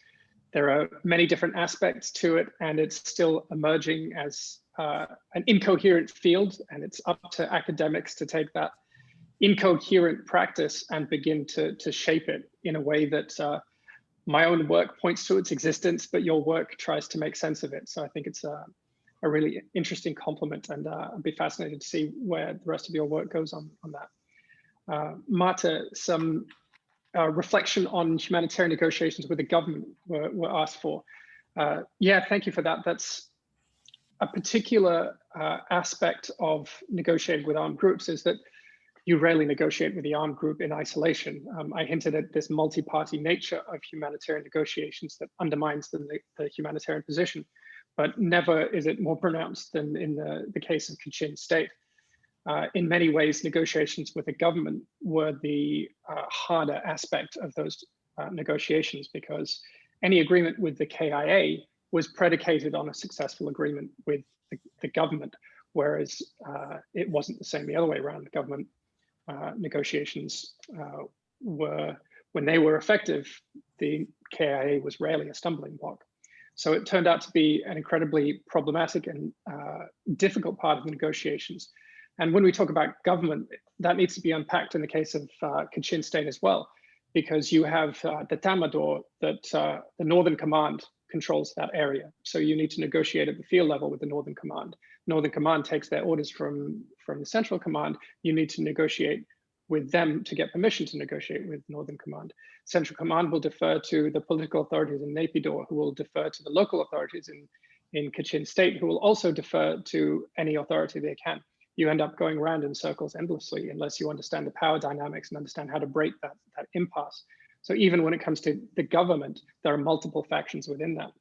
There are many different aspects to it, and it's still emerging as an incoherent field, and it's up to academics to take that incoherent practice and begin to shape it in a way that my own work points to its existence, but your work tries to make sense of it. So I think it's a really interesting complement, and I'd be fascinated to see where the rest of your work goes on that. Marta, some reflection on humanitarian negotiations with the government were asked for. Yeah, thank you for that. That's a particular aspect of negotiating with armed groups, is that you rarely negotiate with the armed group in isolation. I hinted at this multi-party nature of humanitarian negotiations that undermines the humanitarian position, but never is it more pronounced than in the case of Kachin State. In many ways, negotiations with the government were the harder aspect of those negotiations, because any agreement with the KIA was predicated on a successful agreement with the government, whereas it wasn't the same the other way around. The government negotiations were, when they were effective, the KIA was rarely a stumbling block. So it turned out to be an incredibly problematic and difficult part of the negotiations. And when we talk about government, that needs to be unpacked in the case of Kachin State as well, because you have the Tamador, that the Northern Command controls that area. So you need to negotiate at the field level with the Northern Command. Northern Command takes their orders from the Central Command. You need to negotiate with them to get permission to negotiate with Northern Command. Central Command will defer to the political authorities in Naypyidaw, who will defer to the local authorities in Kachin State, who will also defer to any authority they can. You end up going around in circles endlessly unless you understand the power dynamics and understand how to break that impasse. So even when it comes to the government, there are multiple factions within that.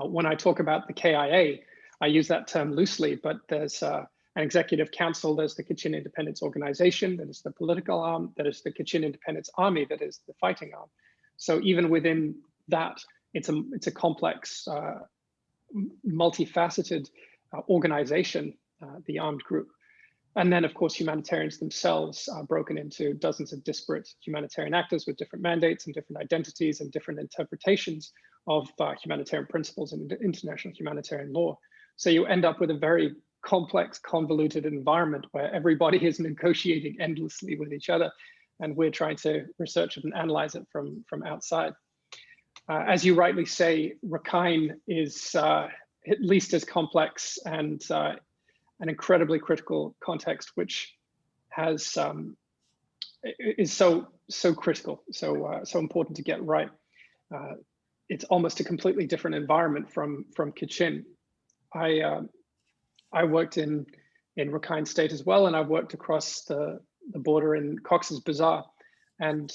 When I talk about the KIA, I use that term loosely, but there's an executive council, there's the Kachin Independence Organization, that is the political arm, that is the Kachin Independence Army, that is the fighting arm. So even within that, it's a complex, multifaceted organization, the armed group. And then, of course, humanitarians themselves are broken into dozens of disparate humanitarian actors with different mandates and different identities and different interpretations of humanitarian principles and international humanitarian law. So you end up with a very complex, convoluted environment where everybody is negotiating endlessly with each other, and we're trying to research it and analyze it from outside. As you rightly say, Rakhine is at least as complex and an incredibly critical context, which has is so critical, so important to get right. It's almost a completely different environment from Kachin. I worked in Rakhine State as well, and I've worked across the border in Cox's Bazar, and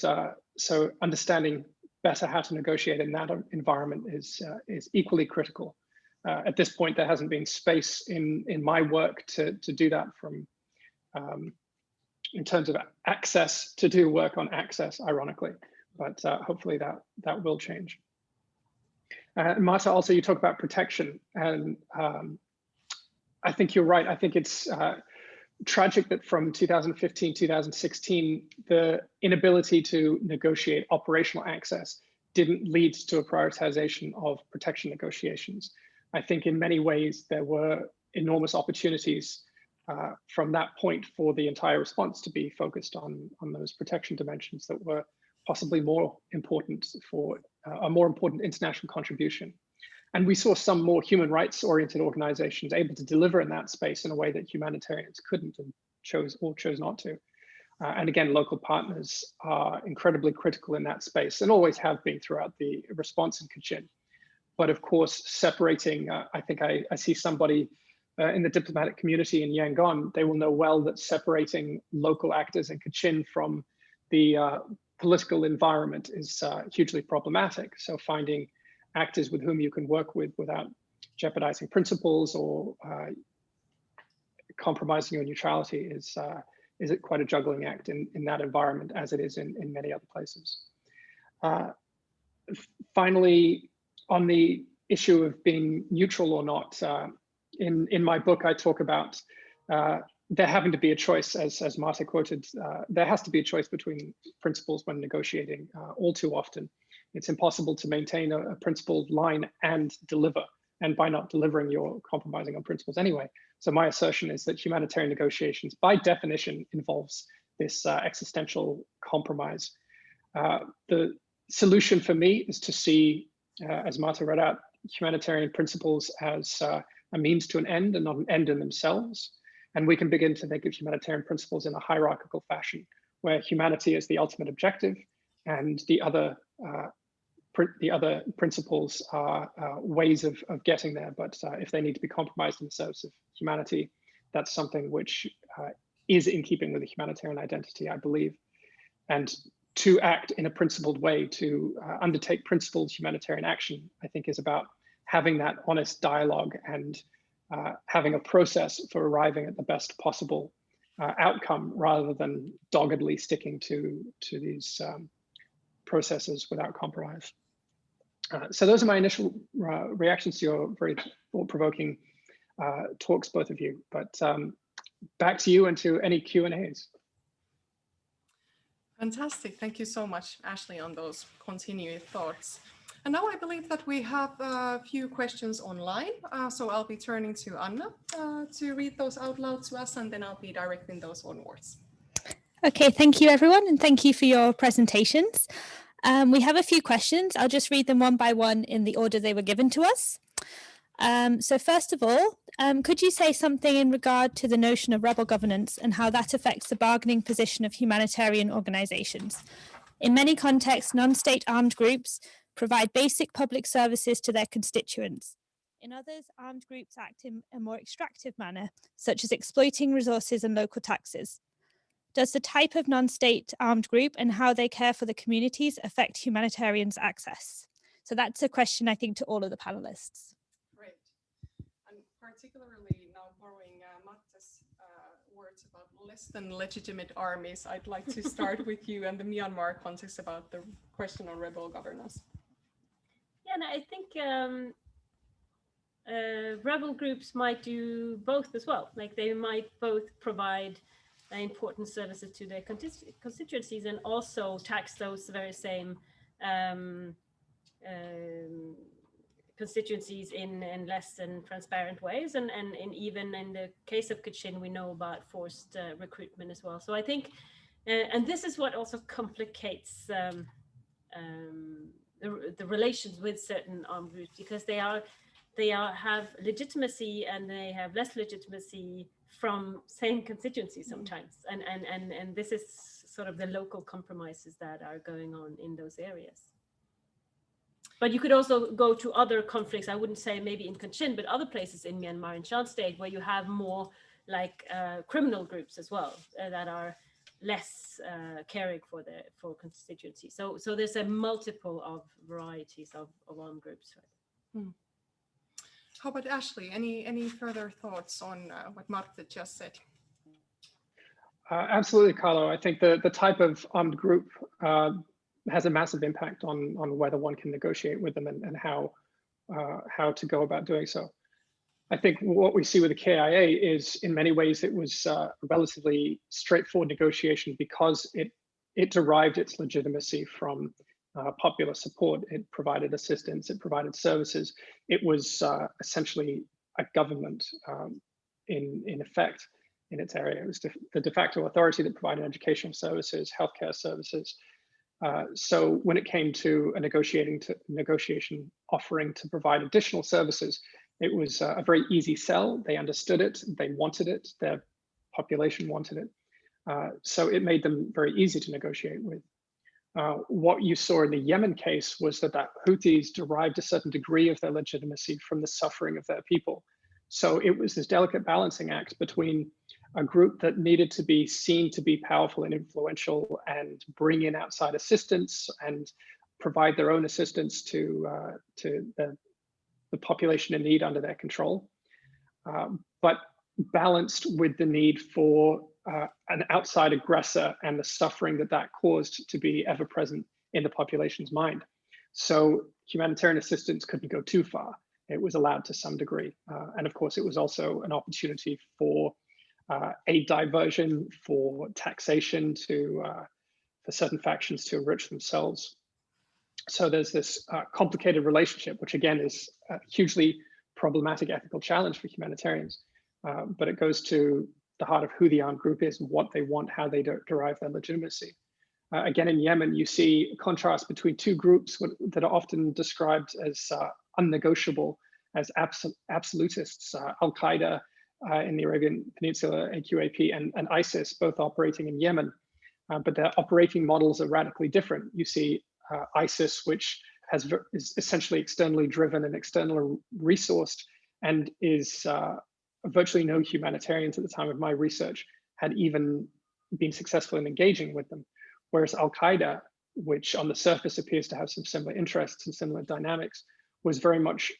so understanding better how to negotiate in that environment is equally critical. At this point, there hasn't been space in my work to do that from in terms of access, to do work on access, ironically, but hopefully that will change. Marta, also you talk about protection, and I think you're right. I think it's tragic that from 2015, 2016, the inability to negotiate operational access didn't lead to a prioritization of protection negotiations. I think in many ways there were enormous opportunities from that point for the entire response to be focused on those protection dimensions that were possibly more important for a more important international contribution. And we saw some more human rights oriented organizations able to deliver in that space in a way that humanitarians couldn't and chose not to. And again, local partners are incredibly critical in that space and always have been throughout the response in Kachin. But of course, separating, I think I see somebody in the diplomatic community in Yangon, they will know well that separating local actors in Kachin from the political environment is hugely problematic. So finding actors with whom you can work with without jeopardizing principles or compromising your neutrality is quite a juggling act in that environment, as it is in many other places. Finally, on the issue of being neutral or not, in my book, I talk about there having to be a choice, as Marta quoted, there has to be a choice between principles when negotiating. All too often, it's impossible to maintain a principled line and deliver. And by not delivering, you're compromising on principles anyway. So my assertion is that humanitarian negotiations, by definition, involves this existential compromise. The solution for me is to see, as Marta read out, humanitarian principles as a means to an end and not an end in themselves. And we can begin to think of humanitarian principles in a hierarchical fashion, where humanity is the ultimate objective, and the other principles are ways of getting there. But if they need to be compromised in the service of humanity, that's something which is in keeping with the humanitarian identity, I believe. And to act in a principled way, to undertake principled humanitarian action, I think is about having that honest dialogue and having a process for arriving at the best possible outcome, rather than doggedly sticking to these processes without compromise. So those are my initial reactions to your very thought-provoking talks, both of you. But back to you and to any Q&As.
Fantastic. Thank you so much, Ashley, on those continuing thoughts. And now I believe that we have a few questions online. So I'll be turning to Anna to read those out loud to us, and then I'll be directing those onwards.
Okay, thank you, everyone, and thank you for your presentations. We have a few questions. I'll just read them one by one in the order they were given to us. So first of all, could you say something in regard to the notion of rebel governance and how that affects the bargaining position of humanitarian organizations? In many contexts, non-state armed groups provide basic public services to their constituents. In others, armed groups act in a more extractive manner, such as exploiting resources and local taxes. Does the type of non-state armed group and how they care for the communities affect humanitarians' access? So that's a question, I think, to all of the panelists.
Great. And particularly now borrowing Matte's words about less than legitimate armies, I'd like to start with you and the Myanmar context about the question on rebel governance.
Yeah, and I think rebel groups might do both as well. Like they might both provide important services to their constituencies and also tax those very same constituencies in less than transparent ways. And even in the case of Kachin, we know about forced recruitment as well. So I think, and this is what also complicates the relations with certain armed groups, because they have legitimacy and they have less legitimacy from same constituencies sometimes, and this is sort of the local compromises that are going on in those areas. But you could also go to other conflicts. I wouldn't say maybe in Kachin, but other places in Myanmar and Shan State where you have more like criminal groups as well that are less caring for constituency. So there's a multiple of varieties of armed groups. Right?
Hmm. How about Ashley? Any further thoughts on what Marta just said?
Absolutely, Carlo. I think the type of armed group has a massive impact on whether one can negotiate with them and how to go about doing so. I think what we see with the KIA is, in many ways, it was a relatively straightforward negotiation because it derived its legitimacy from popular support. It provided assistance, it provided services. It was essentially a government in effect in its area. It was the de facto authority that provided educational services, healthcare services, So when it came to a negotiation offering to provide additional services, it was a very easy sell. They understood it, they wanted it, their population wanted it. So it made them very easy to negotiate with. What you saw in the Yemen case was that Houthis derived a certain degree of their legitimacy from the suffering of their people. So it was this delicate balancing act between a group that needed to be seen to be powerful and influential and bring in outside assistance and provide their own assistance to the population in need under their control, but balanced with the need for an outside aggressor and the suffering that caused to be ever present in the population's mind. So humanitarian assistance couldn't go too far. It was allowed to some degree. And of course, it was also an opportunity for aid diversion, for taxation for certain factions to enrich themselves. So there's this complicated relationship, which again is a hugely problematic ethical challenge for humanitarians. But it goes to the heart of who the armed group is, what they want, how they derive their legitimacy. Again, in Yemen, you see a contrast between two groups that are often described as unnegotiable, as absolutists, Al-Qaeda in the Arabian Peninsula, AQAP, and ISIS, both operating in Yemen. But their operating models are radically different. You see ISIS, which is essentially externally driven and externally resourced, and is virtually no humanitarians at the time of my research had even been successful in engaging with them. Whereas Al-Qaeda, which on the surface appears to have some similar interests and similar dynamics, was very much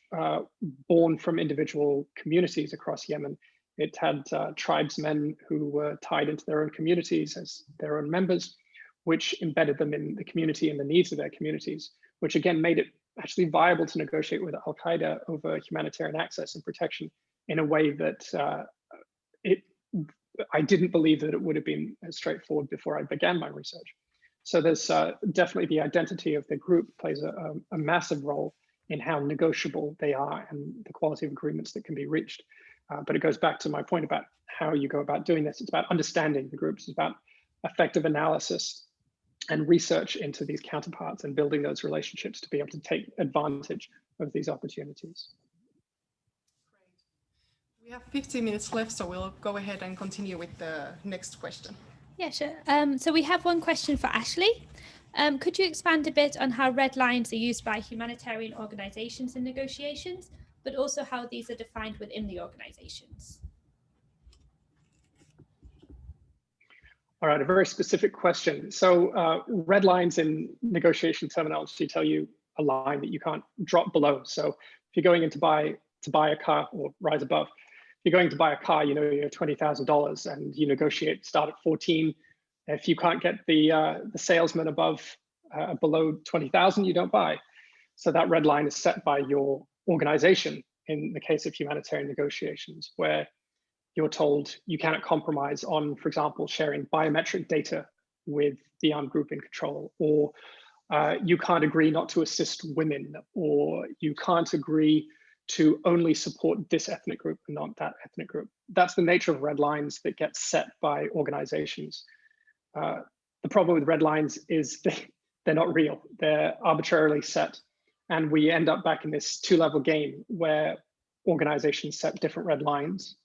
born from individual communities across Yemen. It had tribesmen who were tied into their own communities as their own members, which embedded them in the community and the needs of their communities, which again made it actually viable to negotiate with Al-Qaeda over humanitarian access and protection in a way that I didn't believe that it would have been as straightforward before I began my research. So there's definitely the identity of the group plays a massive role in how negotiable they are and the quality of agreements that can be reached. But it goes back to my point about how you go about doing this. It's about understanding the groups, it's about effective analysis and research into these counterparts and building those relationships to be able to take advantage of these opportunities.
We have 15 minutes left, so we'll go ahead and continue with the next question.
Yeah, sure. So we have one question for Ashley. Could you expand a bit on how red lines are used by humanitarian organizations in negotiations, but also how these are defined within the organizations?
All right, a very specific question. So red lines in negotiation terminology tell you a line that you can't drop below. So if you're going in to buy a car or rise above, if you're going to buy a car, you know, you're $20,000 and you negotiate, start at 14. If you can't get the salesman below 20,000, you don't buy. So that red line is set by your organization in the case of humanitarian negotiations, where you're told you cannot compromise on, for example, sharing biometric data with the armed group in control, or you can't agree not to assist women, or you can't agree to only support this ethnic group and not that ethnic group. That's the nature of red lines that get set by organizations. The problem with red lines is they're not real. They're arbitrarily set. And we end up back in this two-level game where organizations set different red lines.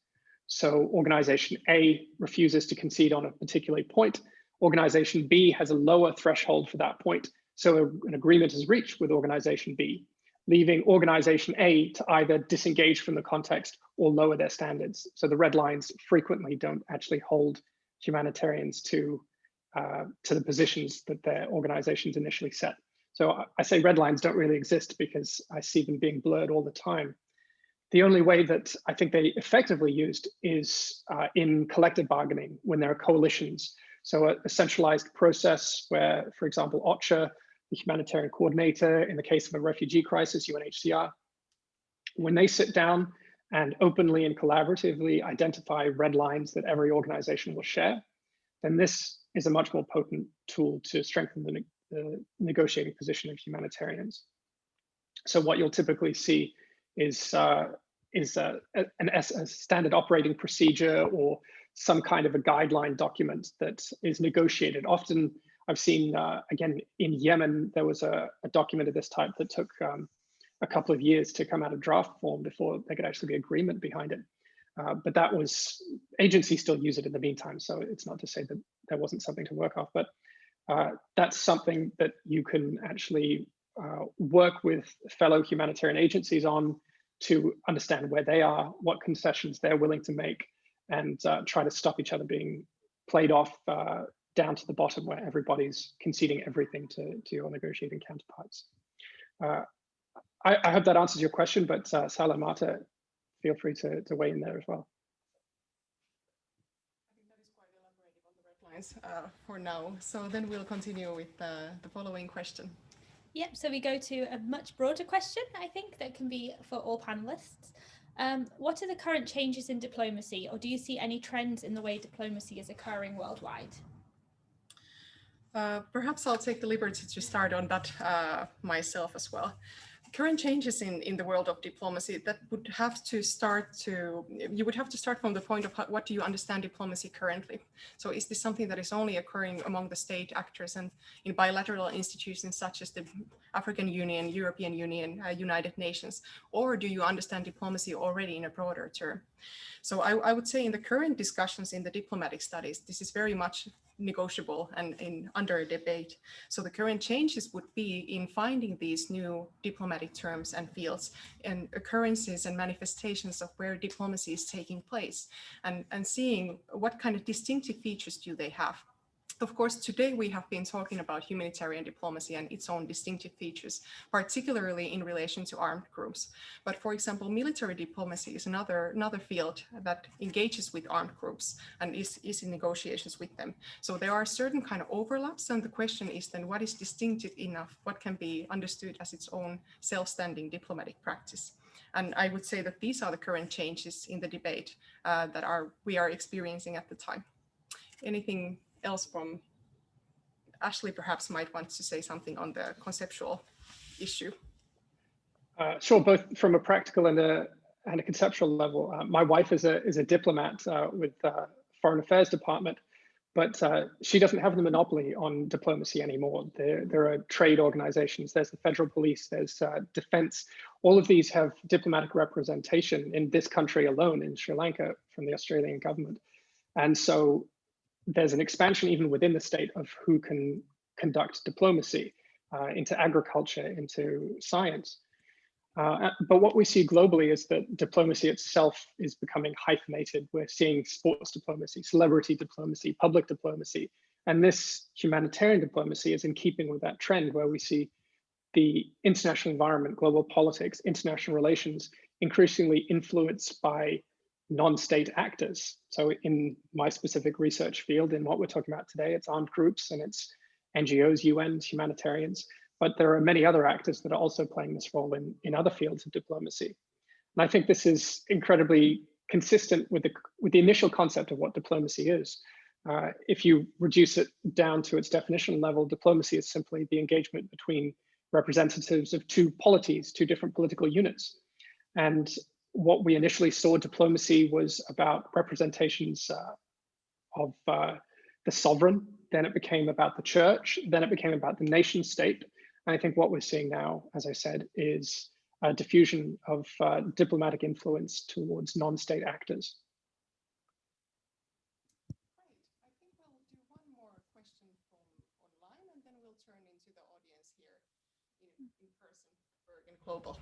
So organization A refuses to concede on a particular point. Organization B has a lower threshold for that point. So an agreement is reached with organization B, leaving organization A to either disengage from the context or lower their standards. So the red lines frequently don't actually hold humanitarians to the positions that their organizations initially set. So I say red lines don't really exist because I see them being blurred all the time. The only way that I think they effectively used is in collective bargaining when there are coalitions. So a centralized process where, for example, OCHA, the humanitarian coordinator, in the case of a refugee crisis, UNHCR, when they sit down and openly and collaboratively identify red lines that every organization will share, then this is a much more potent tool to strengthen the negotiating position of humanitarians. So what you'll typically see is a standard operating procedure or some kind of a guideline document that is negotiated. Often I've seen, again, in Yemen, there was a document of this type that took a couple of years to come out of draft form before there could actually be agreement behind it. But that was, agencies still use it in the meantime. So it's not to say that there wasn't something to work off, but that's something that you can actually work with fellow humanitarian agencies on to understand where they are, what concessions they're willing to make, and try to stop each other being played off down to the bottom where everybody's conceding everything to your negotiating counterparts. I hope that answers your question, but Sala, Marta, feel free to weigh in there as well.
I think that is quite elaborative on the red lines for now. So then we'll continue with the following question.
Yep, so we go to a much broader question, I think, that can be for all panelists. What are the current changes in diplomacy, or do you see any trends in the way diplomacy is occurring worldwide?
Perhaps I'll take the liberty to start on that myself as well. Current changes in the world of diplomacy, that would have to you would have to start from the point of what do you understand diplomacy currently? So is this something that is only occurring among the state actors and in bilateral institutions such as the African Union, European Union, United Nations, or do you understand diplomacy already in a broader term? So I would say in the current discussions in the diplomatic studies, this is very much negotiable and under debate. So the current changes would be in finding these new diplomatic terms and fields and occurrences and manifestations of where diplomacy is taking place and seeing what kind of distinctive features do they have. Of course, today we have been talking about humanitarian diplomacy and its own distinctive features, particularly in relation to armed groups. But for example, military diplomacy is another field that engages with armed groups and is in negotiations with them. So there are certain kind of overlaps, and the question is then what is distinctive enough, what can be understood as its own self-standing diplomatic practice. And I would say that these are the current changes in the debate that we are experiencing at the time. Anything else from Ashley perhaps might want to say something on the conceptual issue?
Sure, both from a practical and a conceptual level. My wife is a diplomat with the Foreign Affairs Department, but she doesn't have the monopoly on diplomacy anymore. There are trade organizations, there's the federal police, there's defense. All of these have diplomatic representation in this country alone, in Sri Lanka, from the Australian government. And so there's an expansion even within the state of who can conduct diplomacy into agriculture, into science. But what we see globally is that diplomacy itself is becoming hyphenated. We're seeing sports diplomacy, celebrity diplomacy, public diplomacy. And this humanitarian diplomacy is in keeping with that trend where we see the international environment, global politics, international relations increasingly influenced by non-state actors. So in my specific research field, in what we're talking about today, it's armed groups and it's NGOs, UNs, humanitarians, but there are many other actors that are also playing this role in other fields of diplomacy. And I think this is incredibly consistent with the initial concept of what diplomacy is. If you reduce it down to its definition level, diplomacy is simply the engagement between representatives of two polities, two different political units. And what we initially saw diplomacy was about representations of the sovereign, then it became about the church, then it became about the nation state. And I think what we're seeing now, as I said, is a diffusion of diplomatic influence towards non-state actors.
Great. I think we'll do one more question from online and then we'll turn into the audience here in person or in global.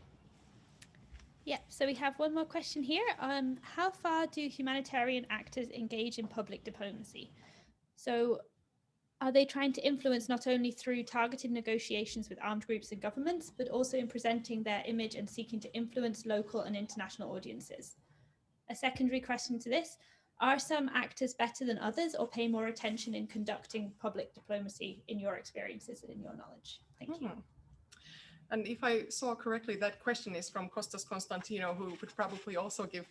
Yeah, so we have one more question here. How far do humanitarian actors engage in public diplomacy? So are they trying to influence not only through targeted negotiations with armed groups and governments, but also in presenting their image and seeking to influence local and international audiences? A secondary question to this, are some actors better than others or pay more attention in conducting public diplomacy in your experiences and in your knowledge? Thank you.
And if I saw correctly, that question is from Kostas Konstantino, who would probably also give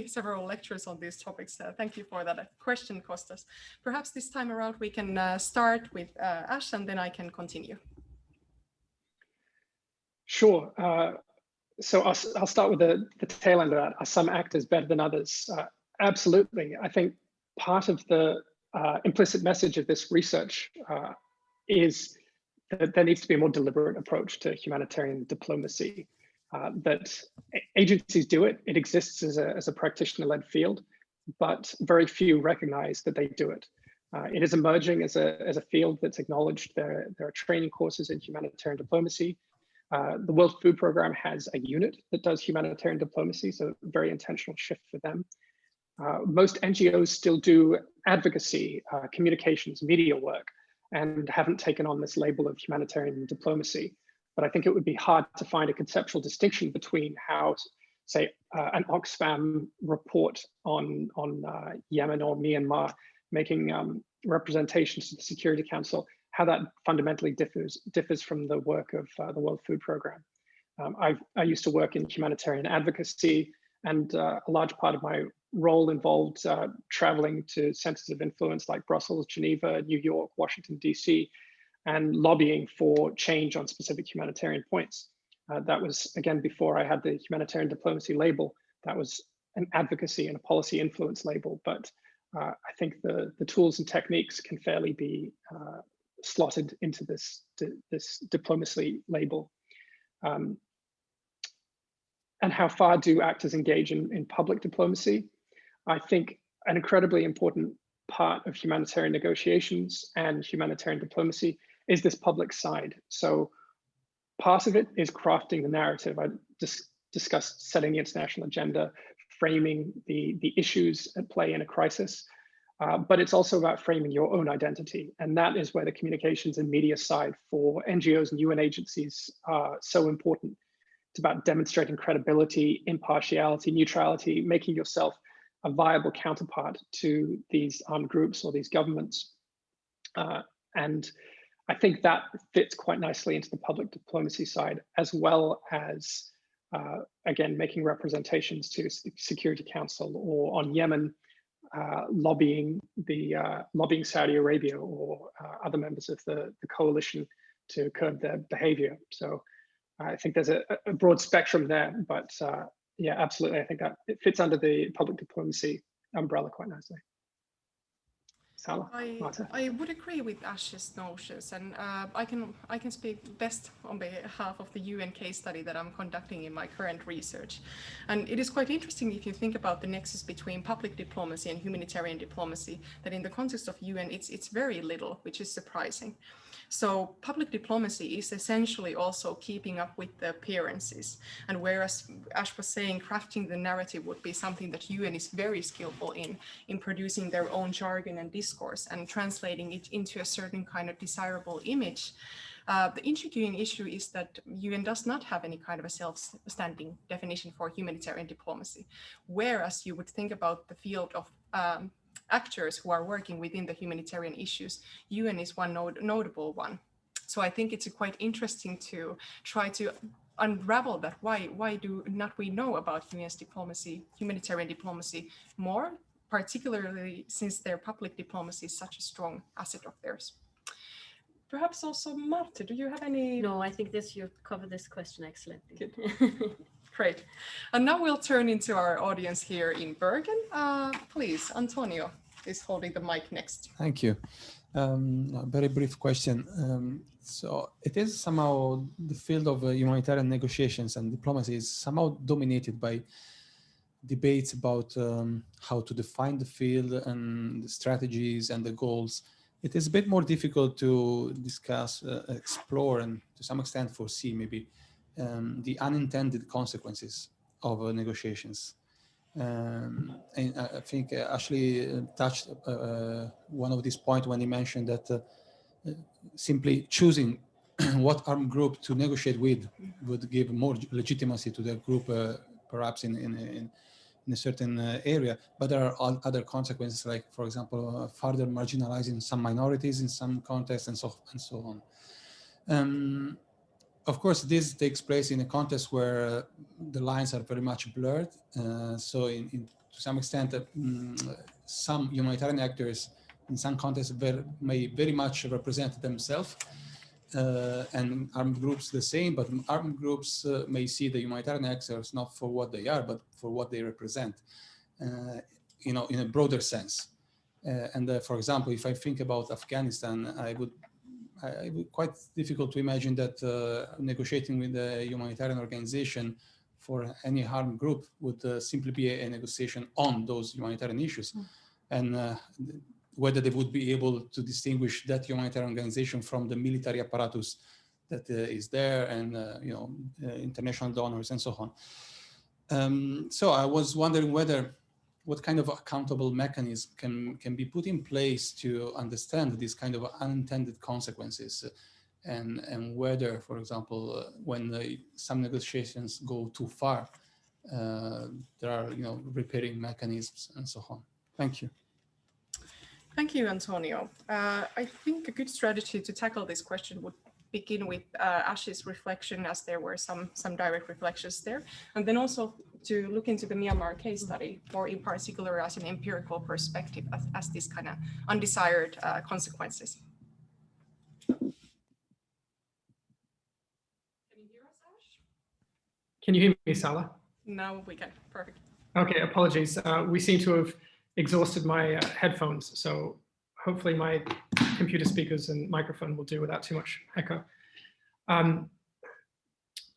several lectures on these topics. Thank you for that question, Kostas. Perhaps this time around we can start with Ash and then I can continue.
Sure. So I'll start with the tail end of that. Are some actors better than others? Absolutely. I think part of the implicit message of this research is that there needs to be a more deliberate approach to humanitarian diplomacy. That agencies do it. It exists as a practitioner-led field, but very few recognize that they do it. It is emerging as a field that's acknowledged. There are training courses in humanitarian diplomacy. The World Food Programme has a unit that does humanitarian diplomacy, so a very intentional shift for them. Most NGOs still do advocacy, communications, media work, and haven't taken on this label of humanitarian diplomacy. But I think it would be hard to find a conceptual distinction between how, say, an Oxfam report on Yemen or Myanmar making representations to the Security Council, how that fundamentally differs from the work of the World Food Programme. I used to work in humanitarian advocacy, and a large part of my role involved traveling to centers of influence like Brussels, Geneva, New York, Washington, DC, and lobbying for change on specific humanitarian points. That was, again, before I had the humanitarian diplomacy label. That was an advocacy and a policy influence label. But I think the tools and techniques can fairly be slotted into this diplomacy label. And how far do actors engage in public diplomacy? I think an incredibly important part of humanitarian negotiations and humanitarian diplomacy is this public side. So part of it is crafting the narrative. I discussed setting the international agenda, framing the issues at play in a crisis, but it's also about framing your own identity. And that is where the communications and media side for NGOs and UN agencies are so important. It's about demonstrating credibility, impartiality, neutrality, making yourself a viable counterpart to these armed groups or these governments. And I think that fits quite nicely into the public diplomacy side, as well as, again, making representations to the Security Council, or on Yemen, lobbying Saudi Arabia or other members of the coalition to curb their behavior. So I think there's a broad spectrum there, but yeah, absolutely. I think that it fits under the public diplomacy umbrella quite nicely. Sala, Marta?
I would agree with Ash's notions, and I can speak best on behalf of the UN case study that I'm conducting in my current research. And it is quite interesting if you think about the nexus between public diplomacy and humanitarian diplomacy, that in the context of UN, it's very little, which is surprising. So public diplomacy is essentially also keeping up with the appearances. And whereas Ash was saying crafting the narrative would be something that UN is very skillful in producing their own jargon and discourse and translating it into a certain kind of desirable image. The intriguing issue is that UN does not have any kind of a self-standing definition for humanitarian diplomacy, whereas you would think about the field of actors who are working within the humanitarian issues, UN is one notable one. So I think it's quite interesting to try to unravel that. Why do not we know about UN's diplomacy, humanitarian diplomacy more, particularly since their public diplomacy is such a strong asset of theirs? Perhaps also Marta, do you have any?
No, I think you covered this question excellently.
Good. Great. And now we'll turn into our audience here in Bergen. Please, Antonio is holding the mic next.
Thank you. A very brief question. So it is somehow the field of humanitarian negotiations and diplomacy is somehow dominated by debates about how to define the field and the strategies and the goals. It is a bit more difficult to discuss, explore, and to some extent foresee maybe the unintended consequences of negotiations. And I think Ashley touched one of these points when he mentioned that simply choosing what armed group to negotiate with would give more legitimacy to the group, perhaps in a certain area. But there are other consequences, like, for example, further marginalizing some minorities in some contexts, and so on. Of course, this takes place in a context where the lines are very much blurred. So to some extent, some humanitarian actors in some contexts may very much represent themselves, and armed groups the same, but armed groups may see the humanitarian actors not for what they are, but for what they represent, in a broader sense. For example, if I think about Afghanistan, quite difficult to imagine that negotiating with a humanitarian organization for any harmed group would simply be a negotiation on those humanitarian issues, and whether they would be able to distinguish that humanitarian organization from the military apparatus that is there, and international donors and so on. So I was wondering what kind of accountable mechanism can be put in place to understand these kind of unintended consequences, and whether, for example, when some negotiations go too far, there are repairing mechanisms and so on. Thank you.
Thank you, Antonio. I think a good strategy to tackle this question would begin with Ash's reflection, as there were some direct reflections there, and then also to look into the Myanmar case study, or in particular as an empirical perspective, as these kind of undesired consequences. Can you hear us, Ash?
Can you hear me, Salah?
Now we can. Perfect.
Okay, apologies. We seem to have exhausted my headphones, so hopefully my computer speakers and microphone will do without too much echo.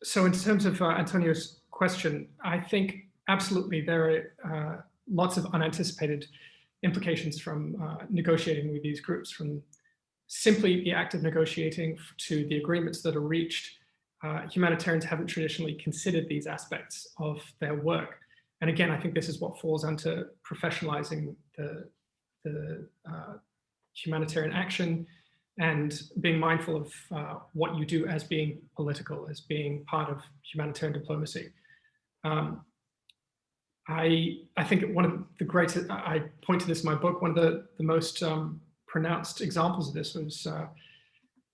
So in terms of Antonio's question, I think absolutely there are lots of unanticipated implications from negotiating with these groups, from simply the act of negotiating to the agreements that are reached. Humanitarians haven't traditionally considered these aspects of their work. And again, I think this is what falls under professionalizing the humanitarian action, and being mindful of what you do as being political, as being part of humanitarian diplomacy. I think one of the greatest, I point to this in my book, one of the most pronounced examples of this was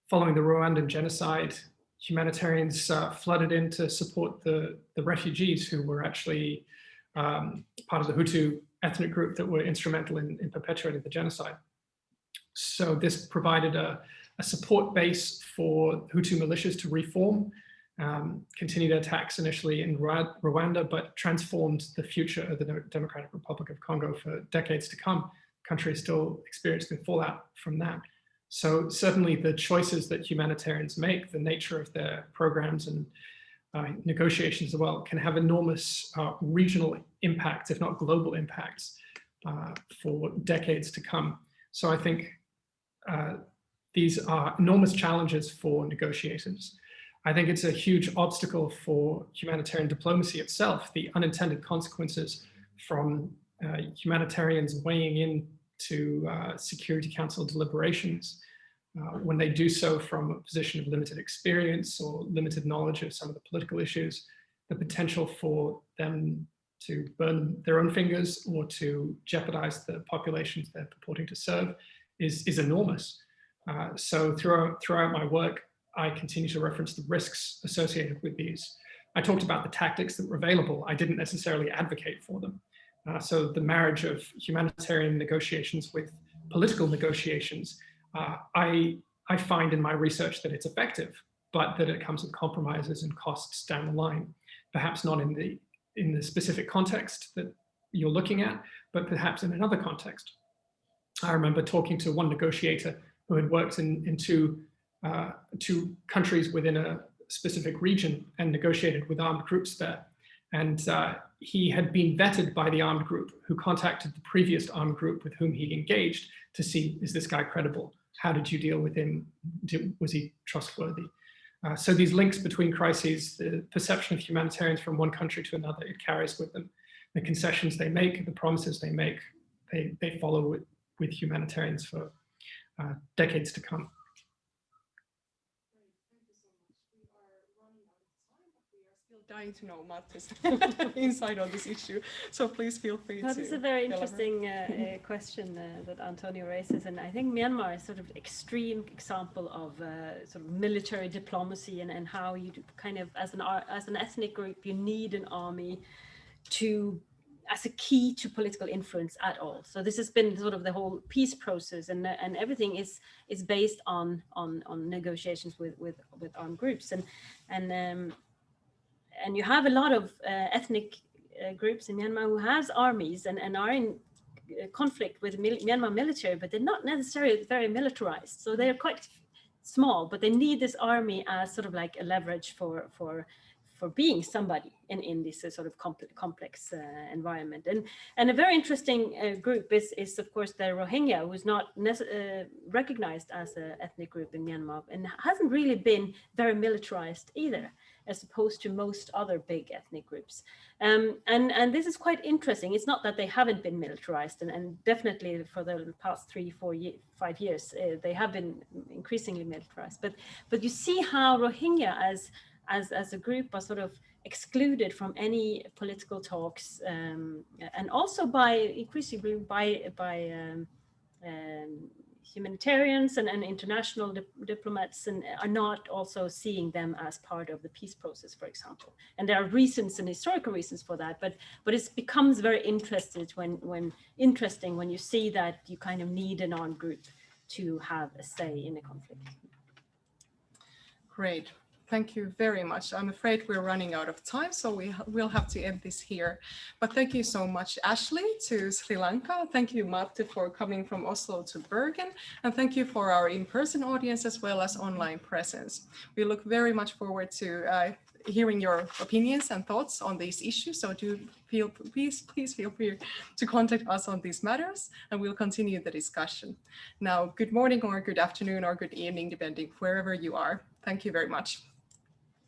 following the Rwandan genocide. Humanitarians flooded in to support the refugees who were actually part of the Hutu ethnic group that were instrumental in perpetuating the genocide. So this provided a support base for Hutu militias to reform, continue their attacks initially in Rwanda, but transformed the future of the Democratic Republic of Congo for decades to come. The country is still experiencing fallout from that. So certainly the choices that humanitarians make, the nature of their programs and negotiations as well, can have enormous regional impacts, if not global impacts, for decades to come. So I think these are enormous challenges for negotiators. I think it's a huge obstacle for humanitarian diplomacy itself, the unintended consequences from humanitarians weighing in to Security Council deliberations, when they do so from a position of limited experience or limited knowledge of some of the political issues, the potential for them to burn their own fingers or to jeopardize the populations they're purporting to serve is enormous. So throughout my work, I continue to reference the risks associated with these. I talked about the tactics that were available. I didn't necessarily advocate for them. So the marriage of humanitarian negotiations with political negotiations, I find in my research that it's effective, but that it comes with compromises and costs down the line. Perhaps not in the specific context that you're looking at, but perhaps in another context. I remember talking to one negotiator who had worked in two countries within a specific region and negotiated with armed groups there. And he had been vetted by the armed group, who contacted the previous armed group with whom he engaged to see, is this guy credible? How did you deal with him? Was he trustworthy? So these links between crises, the perception of humanitarians from one country to another, it carries with them. The concessions they make, the promises they make, they follow with humanitarians for decades to come.
Dying to know Matte's insight on this issue, so please feel free to.
That is a very interesting question that Antonio raises, and I think Myanmar is sort of extreme example of sort of military diplomacy and how you kind of, as an ethnic group, you need an army as a key to political influence at all. So this has been sort of the whole peace process, and everything is based on negotiations with armed groups, and you have a lot of ethnic groups in Myanmar who has armies and are in conflict with Myanmar military, but they're not necessarily very militarized. So they're quite small, but they need this army as sort of like a leverage for being somebody in this sort of complex environment. And a very interesting group is of course the Rohingya, who's not recognized as an ethnic group in Myanmar and hasn't really been very militarized either, as opposed to most other big ethnic groups. And this is quite interesting. It's not that they haven't been militarized, and definitely for the past 3, 4, 5 years, they have been increasingly militarized. But you see how Rohingya as a group are sort of excluded from any political talks, and also increasingly by humanitarians and international diplomats, and are not also seeing them as part of the peace process, for example. And there are reasons and historical reasons for that, but it becomes very interesting when you see that you kind of need an armed group to have a say in a conflict.
Great. Thank you very much. I'm afraid we're running out of time, so we'll have to end this here. But thank you so much, Ashley, to Sri Lanka. Thank you, Matti, for coming from Oslo to Bergen. And thank you for our in-person audience as well as online presence. We look very much forward to hearing your opinions and thoughts on these issues. So please feel free to contact us on these matters, and we'll continue the discussion. Now, good morning or good afternoon or good evening, depending wherever you are. Thank you very much.